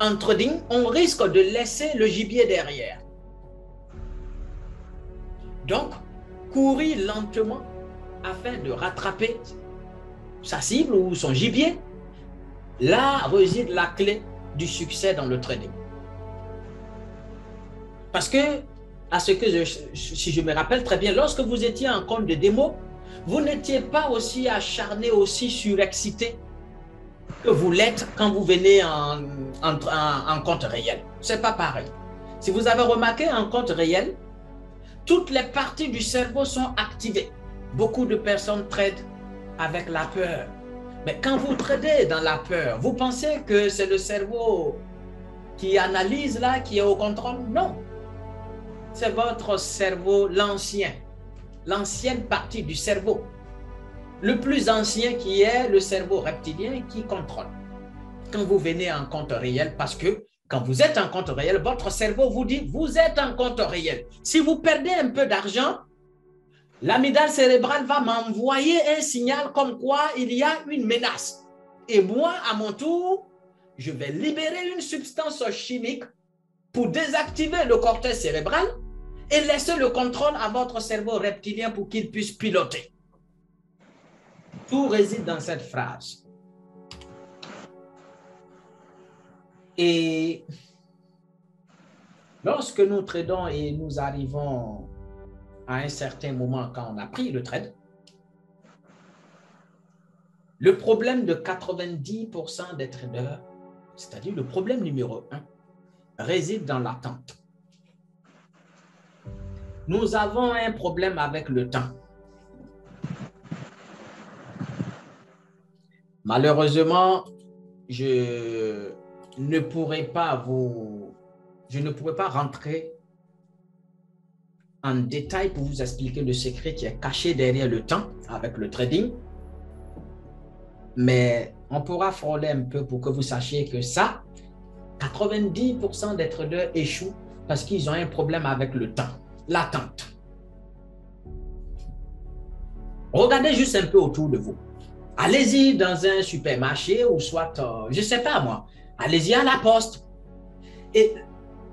en trading, on risque de laisser le gibier derrière. Donc, courir lentement afin de rattraper sa cible ou son gibier, là réside la clé du succès dans le trading. Parce que, si je me rappelle très bien, lorsque vous étiez en compte de démo, vous n'étiez pas aussi acharné, aussi surexcité que vous l'êtes quand vous venez en compte réel. Ce n'est pas pareil. Si vous avez remarqué, en compte réel, toutes les parties du cerveau sont activées. Beaucoup de personnes tradent avec la peur. Mais quand vous tradez dans la peur, vous pensez que c'est le cerveau qui analyse là, qui est au contrôle? Non. C'est votre cerveau, l'ancienne partie du cerveau. Le plus ancien qui est le cerveau reptilien qui contrôle. Quand vous venez en compte réel, parce que quand vous êtes en compte réel, votre cerveau vous dit, vous êtes en compte réel. Si vous perdez un peu d'argent, l'amygdale cérébrale va m'envoyer un signal comme quoi il y a une menace. Et moi, à mon tour, je vais libérer une substance chimique pour désactiver le cortex cérébral et laisser le contrôle à votre cerveau reptilien pour qu'il puisse piloter. Tout réside dans cette phrase. Et lorsque nous tradons et nous arrivons à un certain moment quand on a pris le trade, le problème de 90% des traders, c'est-à-dire le problème numéro 1, réside dans l'attente. Nous avons un problème avec le temps. Malheureusement, je ne pourrai pas rentrer en détail pour vous expliquer le secret qui est caché derrière le temps avec le trading. Mais on pourra frôler un peu pour que vous sachiez que ça, 90% des traders échouent parce qu'ils ont un problème avec le temps, l'attente. Regardez juste un peu autour de vous. Allez-y dans un supermarché ou soit, je ne sais pas moi, allez-y à la poste et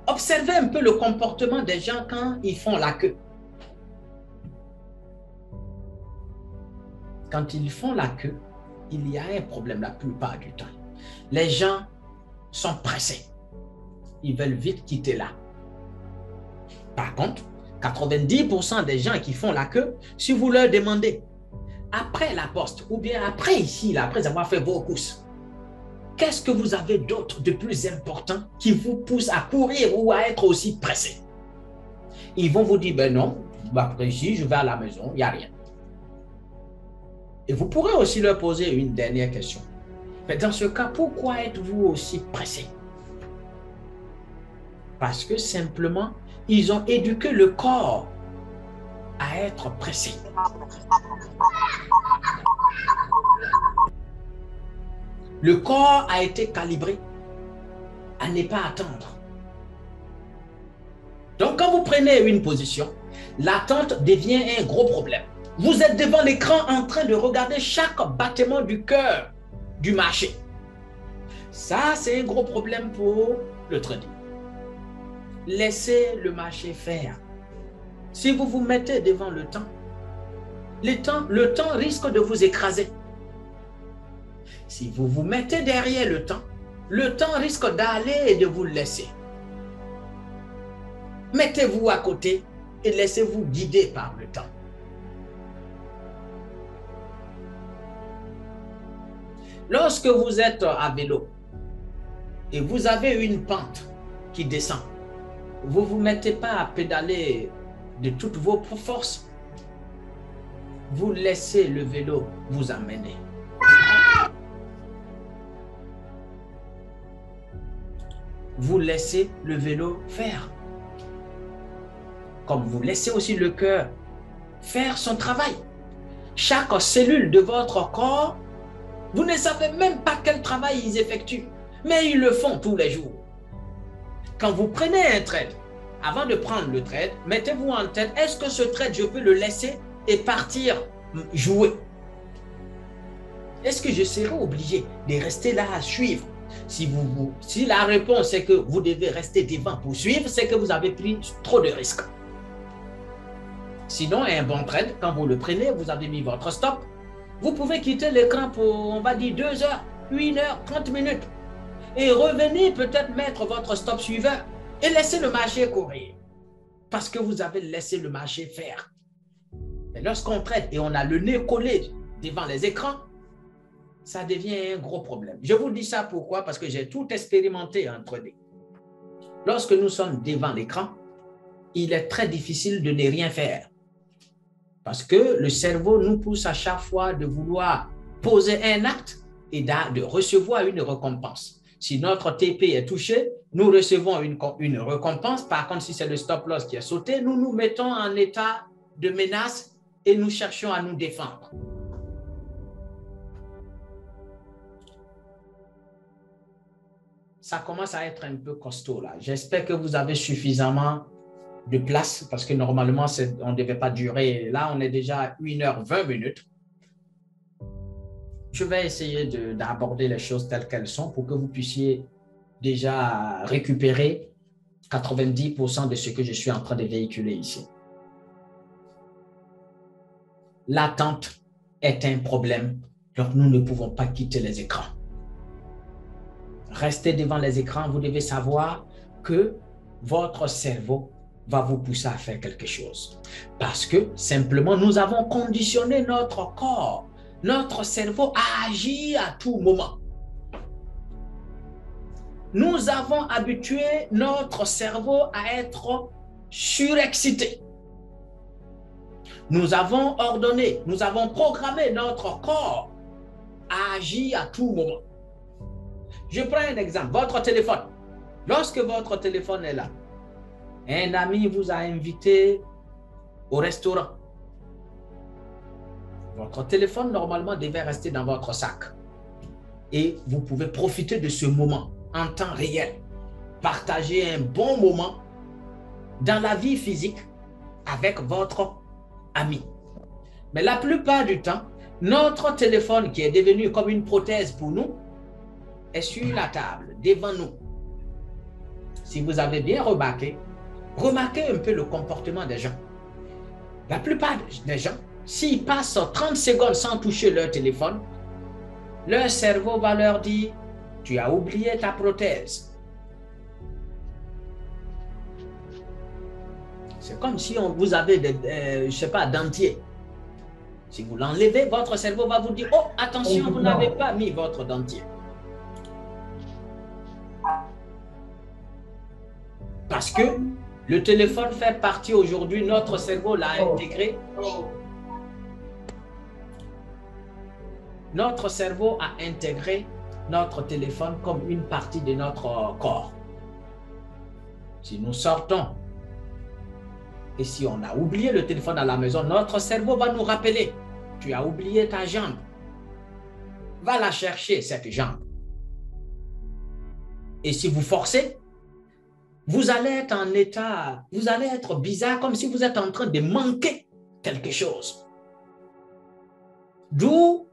observez un peu le comportement des gens quand ils font la queue. Quand ils font la queue, il y a un problème la plupart du temps. Les gens sont pressés. Ils veulent vite quitter là. Par contre, 90% des gens qui font la queue, si vous leur demandez, après la poste ou bien après ici, là, après avoir fait vos courses, qu'est-ce que vous avez d'autre de plus important qui vous pousse à courir ou à être aussi pressé? Ils vont vous dire, ben non, après ici, je vais à la maison, il n'y a rien. Et vous pourrez aussi leur poser une dernière question. Mais dans ce cas, pourquoi êtes-vous aussi pressé? Parce que simplement, ils ont éduqué le corps à être pressé. Le corps a été calibré à ne pas attendre. Donc, quand vous prenez une position, l'attente devient un gros problème. Vous êtes devant l'écran en train de regarder chaque battement du cœur du marché. Ça, c'est un gros problème pour le trading. Laissez le marché faire. Si vous vous mettez devant le temps risque de vous écraser. Si vous vous mettez derrière le temps risque d'aller et de vous laisser. Mettez-vous à côté et laissez-vous guider par le temps. Lorsque vous êtes à vélo et vous avez une pente qui descend, vous ne vous mettez pas à pédaler de toutes vos forces. Vous laissez le vélo vous amener. Vous laissez le vélo faire. Comme vous laissez aussi le cœur faire son travail. Chaque cellule de votre corps, vous ne savez même pas quel travail ils effectuent, mais ils le font tous les jours. Quand vous prenez un trade, avant de prendre le trade, mettez-vous en tête, est-ce que ce trade, je peux le laisser et partir jouer? Est-ce que je serai obligé de rester là à suivre? Si la réponse est que vous devez rester devant pour suivre, c'est que vous avez pris trop de risques. Sinon, un bon trade, quand vous le prenez, vous avez mis votre stop, vous pouvez quitter l'écran pour, on va dire, 2 heures, 1 heure, 30 minutes. Et revenir peut-être mettre votre stop suiveur et laisser le marché courir. Parce que vous avez laissé le marché faire. Mais lorsqu'on trade et on a le nez collé devant les écrans, ça devient un gros problème. Je vous dis ça pourquoi? Parce que j'ai tout expérimenté en trading. Lorsque nous sommes devant l'écran, il est très difficile de ne rien faire. Parce que le cerveau nous pousse à chaque fois de vouloir poser un acte et de recevoir une récompense. Si notre TP est touché, nous recevons une récompense. Par contre, si c'est le stop loss qui est sauté, nous nous mettons en état de menace et nous cherchons à nous défendre. Ça commence à être un peu costaud là. J'espère que vous avez suffisamment de place parce que normalement, on ne devait pas durer. Là, on est déjà à 1h20. je vais essayer d'aborder les choses telles qu'elles sont pour que vous puissiez déjà récupérer 90% de ce que je suis en train de véhiculer ici. L'attente est un problème, donc nous ne pouvons pas quitter les écrans. Restez devant les écrans, vous devez savoir que votre cerveau va vous pousser à faire quelque chose. Parce que simplement, nous avons conditionné notre corps, notre cerveau à agir à tout moment. Nous avons habitué notre cerveau à être surexcité. Nous avons ordonné, nous avons programmé notre corps à agir à tout moment. Je prends un exemple, votre téléphone. Lorsque votre téléphone est là, un ami vous a invité au restaurant. Votre téléphone, normalement, devait rester dans votre sac. Et vous pouvez profiter de ce moment en temps réel. Partager un bon moment dans la vie physique avec votre ami. Mais la plupart du temps, notre téléphone qui est devenu comme une prothèse pour nous est sur la table, devant nous. Si vous avez bien remarqué, remarquez un peu le comportement des gens. La plupart des gens, s'ils passent 30 secondes sans toucher leur téléphone, leur cerveau va leur dire « Tu as oublié ta prothèse ». C'est comme si vous avez des, je ne sais pas, dentier. Si vous l'enlevez, votre cerveau va vous dire « Oh, attention, vous n'avez pas mis votre dentier ». Parce que le téléphone fait partie aujourd'hui, notre cerveau l'a intégré. Notre cerveau a intégré notre téléphone comme une partie de notre corps. Si nous sortons et si on a oublié le téléphone à la maison, notre cerveau va nous rappeler, tu as oublié ta jambe. Va la chercher, cette jambe. Et si vous forcez, vous allez être en état, vous allez être bizarre, comme si vous êtes en train de manquer quelque chose. D'où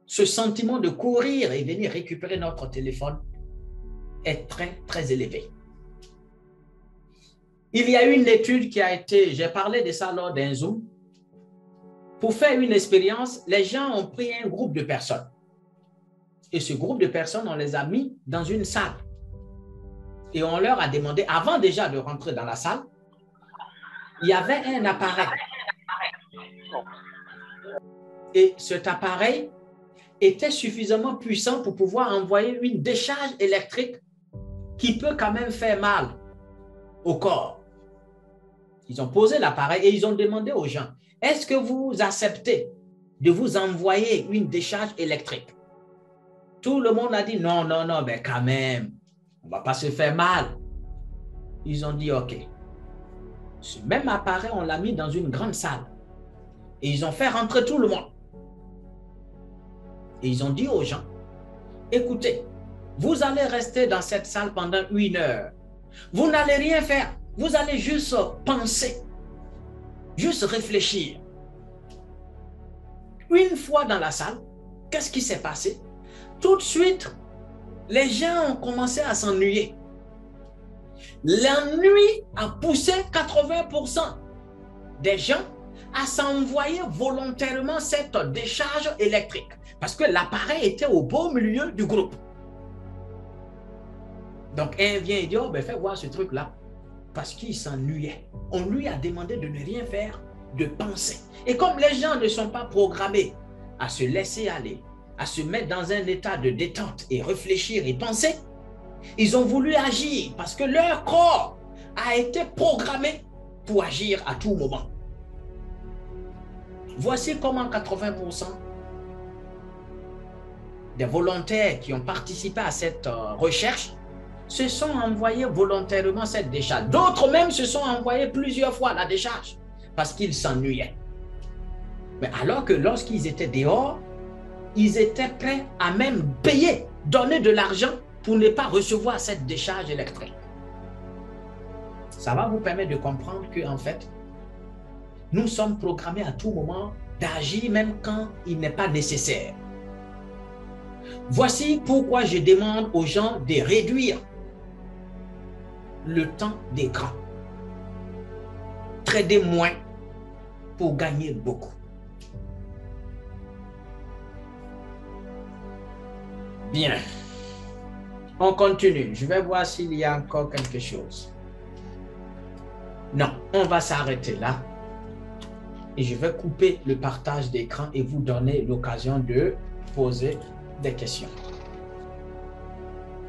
ce sentiment de courir et venir récupérer notre téléphone est très, très élevé. Il y a une étude qui a été, j'ai parlé de ça lors d'un Zoom. Pour faire une expérience, les gens ont pris un groupe de personnes. Et ce groupe de personnes, on les a mis dans une salle. Et on leur a demandé, avant déjà de rentrer dans la salle, il y avait un appareil. Et cet appareil était suffisamment puissant pour pouvoir envoyer une décharge électrique qui peut quand même faire mal au corps. Ils ont posé l'appareil et ils ont demandé aux gens, est-ce que vous acceptez de vous envoyer une décharge électrique? Tout le monde a dit non, non, non, mais quand même, on ne va pas se faire mal. Ils ont dit OK. Ce même appareil, on l'a mis dans une grande salle. Et ils ont fait rentrer tout le monde. Et ils ont dit aux gens, écoutez, vous allez rester dans cette salle pendant 1 heure. Vous n'allez rien faire. Vous allez juste penser, juste réfléchir. Une fois dans la salle, qu'est-ce qui s'est passé? Tout de suite, les gens ont commencé à s'ennuyer. L'ennui a poussé 80% des gens à s'envoyer volontairement cette décharge électrique parce que l'appareil était au beau milieu du groupe. Donc, un vient et dit, oh, ben fais voir ce truc-là parce qu'il s'ennuyait. On lui a demandé de ne rien faire, de penser. Et comme les gens ne sont pas programmés à se laisser aller, à se mettre dans un état de détente et réfléchir et penser, ils ont voulu agir parce que leur corps a été programmé pour agir à tout moment. Voici comment 80% des volontaires qui ont participé à cette recherche se sont envoyés volontairement cette décharge. D'autres même se sont envoyés plusieurs fois la décharge parce qu'ils s'ennuyaient. Mais alors que lorsqu'ils étaient dehors, ils étaient prêts à même payer, donner de l'argent pour ne pas recevoir cette décharge électrique. Ça va vous permettre de comprendre qu'en fait, nous sommes programmés à tout moment d'agir même quand il n'est pas nécessaire. Voici pourquoi je demande aux gens de réduire le temps d'écran. Trader moins pour gagner beaucoup. Bien. On continue. Je vais voir s'il y a encore quelque chose. Non, on va s'arrêter là. Et je vais couper le partage d'écran et vous donner l'occasion de poser des questions.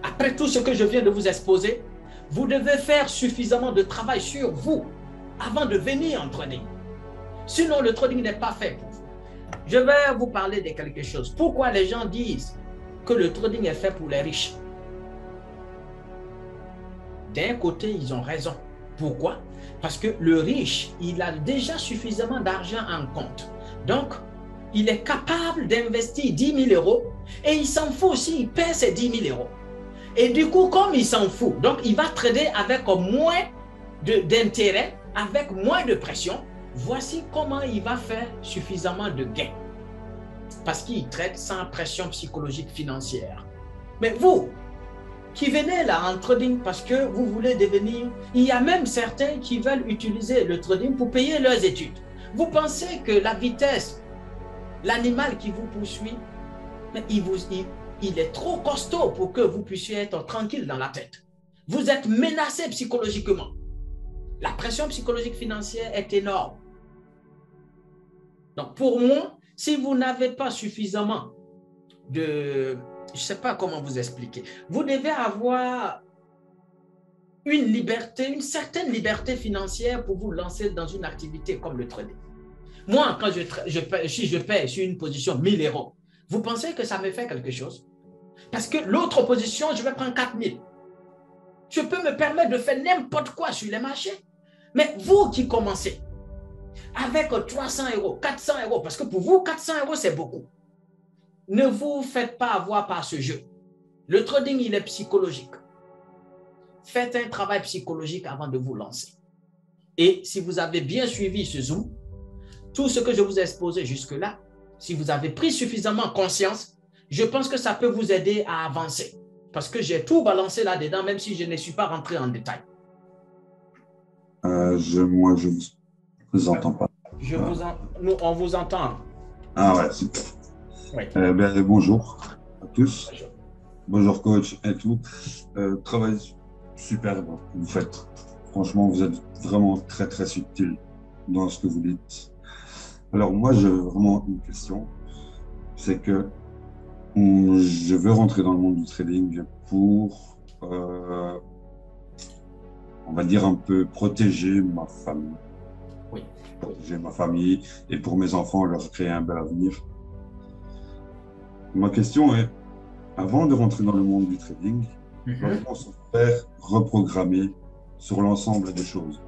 Après tout ce que je viens de vous exposer, vous devez faire suffisamment de travail sur vous avant de venir en trading. Sinon, le trading n'est pas fait pour vous. Je vais vous parler de quelque chose. Pourquoi les gens disent que le trading est fait pour les riches? D'un côté, ils ont raison. Pourquoi? Parce que le riche, il a déjà suffisamment d'argent en compte. Donc, il est capable d'investir 10 000 euros et il s'en fout s'il perd ses 10 000 euros. Et du coup, comme il s'en fout, donc il va trader avec moins d'intérêt, avec moins de pression. Voici comment il va faire suffisamment de gains. Parce qu'il trade sans pression psychologique financière. Mais vous, qui venez là en trading parce que vous voulez devenir... Il y a même certains qui veulent utiliser le trading pour payer leurs études. Vous pensez que la vitesse, l'animal qui vous poursuit, il est trop costaud pour que vous puissiez être tranquille dans la tête. Vous êtes menacé psychologiquement. La pression psychologique financière est énorme. Donc pour moi, si vous n'avez pas suffisamment de... Je ne sais pas comment vous expliquer. Vous devez avoir une liberté, une certaine liberté financière pour vous lancer dans une activité comme le trading. Moi, quand si je paie sur une position 1 000 euros, vous pensez que ça me fait quelque chose? Parce que l'autre position, je vais prendre 4 000. Je peux me permettre de faire n'importe quoi sur les marchés. Mais vous qui commencez avec 300 euros, 400 euros, parce que pour vous, 400 euros, c'est beaucoup. Ne vous faites pas avoir par ce jeu. Le trading, il est psychologique. Faites un travail psychologique avant de vous lancer. Et si vous avez bien suivi ce Zoom, tout ce que je vous ai exposé jusque-là, si vous avez pris suffisamment conscience, je pense que ça peut vous aider à avancer. Parce que j'ai tout balancé là-dedans, même si je ne suis pas rentré en détail. Moi, je ne vous entends pas. On vous entend. Ah ouais, super. Oui. Bonjour à tous. Bonjour coach et tout. Travail superbe que vous faites. Franchement, vous êtes vraiment très très subtil dans ce que vous dites. Alors moi, j'ai vraiment une question. C'est que je veux rentrer dans le monde du trading pour, on va dire, un peu protéger ma famille. Oui. Protéger ma famille et pour mes enfants, leur créer un bel avenir. Ma question est, avant de rentrer dans le monde du trading, comment se faire reprogrammer sur l'ensemble des choses?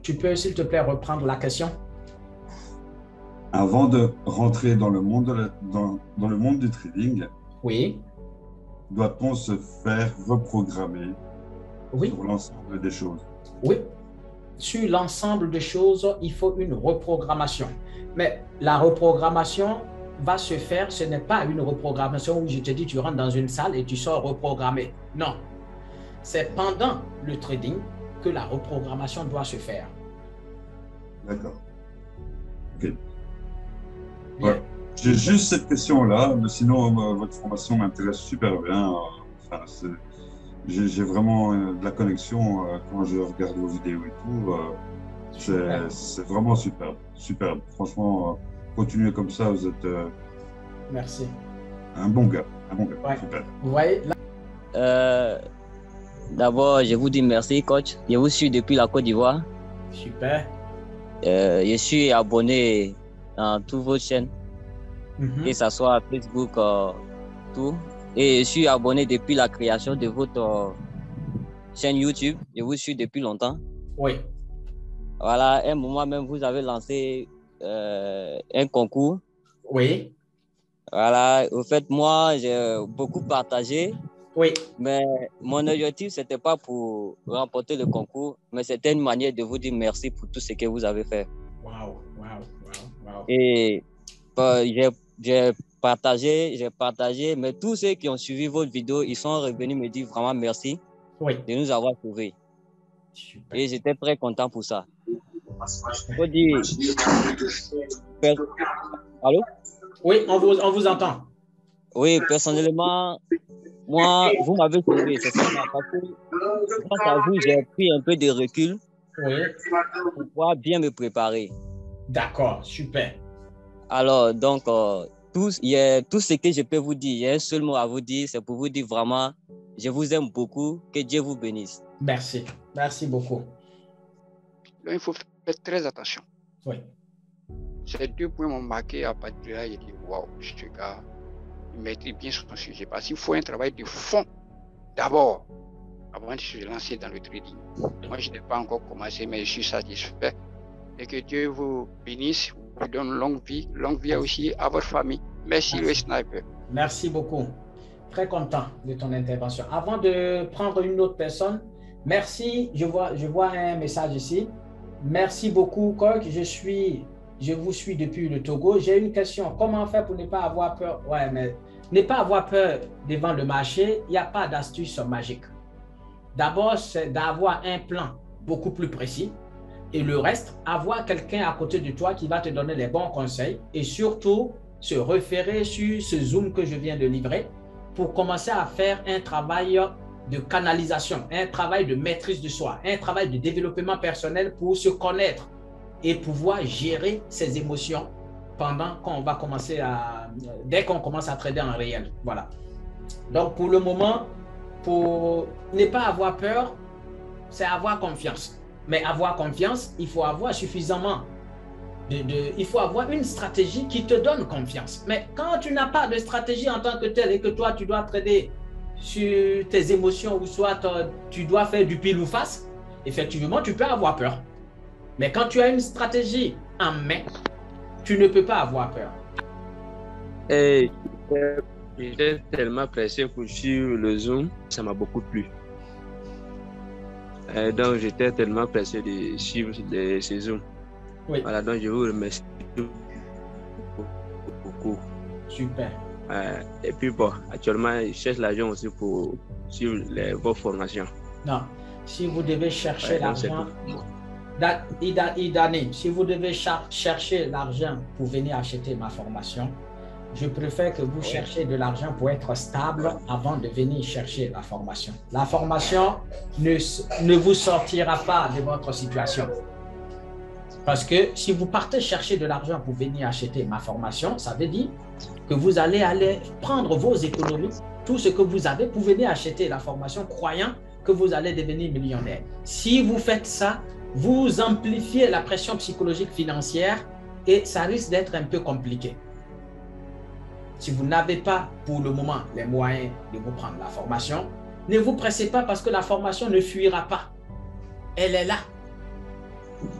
Tu peux, s'il te plaît, reprendre la question? Avant de rentrer dans le monde, dans le monde du trading, oui. Doit-on se faire reprogrammer oui. sur l'ensemble des choses? Oui. Sur l'ensemble des choses, il faut une reprogrammation. Mais la reprogrammation va se faire, ce n'est pas une reprogrammation où je te dis tu rentres dans une salle et tu sors reprogrammé. Non. C'est pendant le trading que la reprogrammation doit se faire. D'accord. Ok. Bien. Ouais. J'ai juste cette question-là, mais sinon, votre formation m'intéresse super bien. Enfin, j'ai vraiment de la connexion quand je regarde vos vidéos et tout. C'est vraiment superbe. Superbe. Franchement, continuez comme ça, vous êtes merci. Un bon gars. Un bon gars. Ouais. Super. Vous voyez là... D'abord, je vous dis merci, coach. Je vous suis depuis la Côte d'Ivoire. Super. Je suis abonné à toutes vos chaînes, que ce soit Facebook, tout. Et je suis abonné depuis la création de votre chaîne YouTube. Je vous suis depuis longtemps. Oui. Voilà, à un moment même, vous avez lancé un concours. Oui. Voilà, au fait, moi, j'ai beaucoup partagé. Oui. Mais mon objectif, ce n'était pas pour remporter le concours, mais c'était une manière de vous dire merci pour tout ce que vous avez fait. Waouh, waouh, waouh. Wow. Et j'ai partagé, mais tous ceux qui ont suivi votre vidéo, ils sont revenus me dire vraiment merci de nous avoir sauvés. Super. Et j'étais très content pour ça. Faut dire... Allô? Oui, on vous entend. Oui, personnellement, moi, vous m'avez sauvé. C'est ça, parce que grâce à vous, j'ai pris un peu de recul pour pouvoir bien me préparer. D'accord, super. Alors, donc, tout ce que je peux vous dire, il y a un seul mot à vous dire, c'est pour vous dire vraiment, je vous aime beaucoup, que Dieu vous bénisse. Merci, merci beaucoup. Donc, il faut faire très attention. Oui. Ces 2 points m'ont marqué à partir de là, j'ai dit, waouh, ce gars, il maîtrise bien son sujet. Parce qu'il faut un travail de fond d'abord, avant de se lancer dans le trading. Moi, je n'ai pas encore commencé, mais je suis satisfait. Et que Dieu vous bénisse, vous donne longue vie aussi à votre famille. Merci, le sniper. Merci beaucoup. Très content de ton intervention. Avant de prendre une autre personne, merci. Je vois un message ici. Merci beaucoup, Coq. Je vous suis depuis le Togo. J'ai une question. Comment faire pour ne pas avoir peur? Ouais, mais ne pas avoir peur devant le marché, il n'y a pas d'astuce magique. D'abord, c'est d'avoir un plan beaucoup plus précis. Et le reste, avoir quelqu'un à côté de toi qui va te donner les bons conseils et surtout se référer sur ce Zoom que je viens de livrer pour commencer à faire un travail de canalisation, un travail de maîtrise de soi, un travail de développement personnel pour se connaître et pouvoir gérer ses émotions pendant qu'on va commencer dès qu'on commence à trader en réel. Voilà. Donc, pour le moment, pour ne pas avoir peur, c'est avoir confiance. Mais avoir confiance, il faut avoir suffisamment il faut avoir une stratégie qui te donne confiance. Mais quand tu n'as pas de stratégie en tant que telle et que toi, tu dois trader sur tes émotions ou soit tu dois faire du pile ou face, effectivement, tu peux avoir peur. Mais quand tu as une stratégie en main, tu ne peux pas avoir peur. Et j'étais tellement pressé pour suivre le Zoom, ça m'a beaucoup plu. Donc, j'étais tellement pressé de suivre ces Zooms. Oui. Voilà, donc je vous remercie beaucoup. Super. Et puis, bon, actuellement, je cherche l'argent aussi pour suivre vos formations. Non, si vous devez chercher l'argent, Idani, si vous devez chercher l'argent pour venir acheter ma formation, je préfère que vous cherchiez de l'argent pour être stable avant de venir chercher la formation. La formation ne vous sortira pas de votre situation. Parce que si vous partez chercher de l'argent pour venir acheter ma formation, ça veut dire que vous allez prendre vos économies, tout ce que vous avez pour venir acheter la formation, croyant que vous allez devenir millionnaire. Si vous faites ça, vous amplifiez la pression psychologique financière et ça risque d'être un peu compliqué. Si vous n'avez pas pour le moment les moyens de vous prendre la formation, ne vous pressez pas parce que la formation ne fuira pas. Elle est là.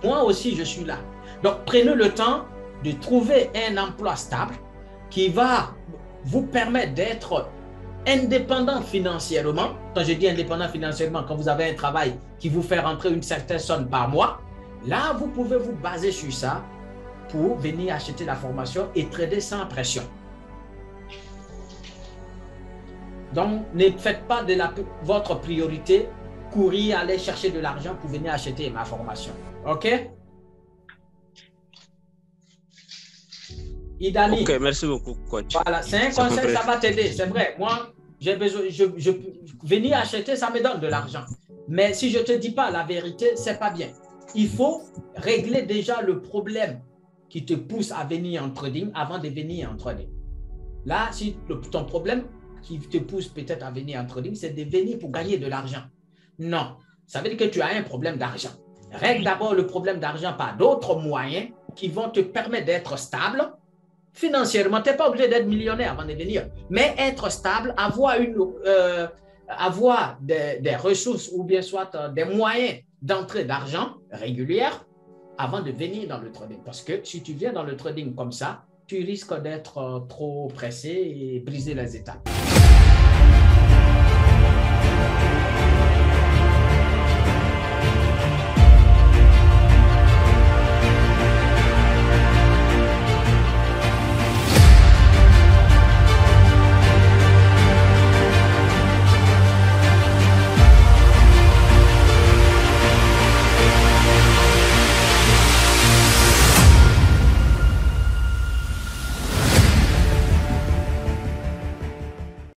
Moi aussi, je suis là. Donc, prenez le temps de trouver un emploi stable qui va vous permettre d'être indépendant financièrement. Quand je dis indépendant financièrement, quand vous avez un travail qui vous fait rentrer une certaine somme par mois, là, vous pouvez vous baser sur ça pour venir acheter la formation et trader sans pression. Donc, ne faites pas de votre priorité courir, aller chercher de l'argent pour venir acheter ma formation. OK? Idani. OK, merci beaucoup, coach. Voilà, c'est un conseil, ça va t'aider. C'est vrai, moi, j'ai besoin, venir acheter, ça me donne de l'argent. Mais si je ne te dis pas la vérité, ce n'est pas bien. Il faut régler déjà le problème qui te pousse à venir en trading avant de venir en trading. Là, si ton problème qui te pousse peut-être à venir en trading, c'est de venir pour gagner de l'argent. Non, ça veut dire que tu as un problème d'argent. Règle d'abord le problème d'argent par d'autres moyens qui vont te permettre d'être stable financièrement. Tu n'es pas obligé d'être millionnaire avant de venir, mais être stable, avoir des ressources ou bien soit des moyens d'entrée d'argent régulière avant de venir dans le trading. Parce que si tu viens dans le trading comme ça, tu risques d'être trop pressé et briser les étapes.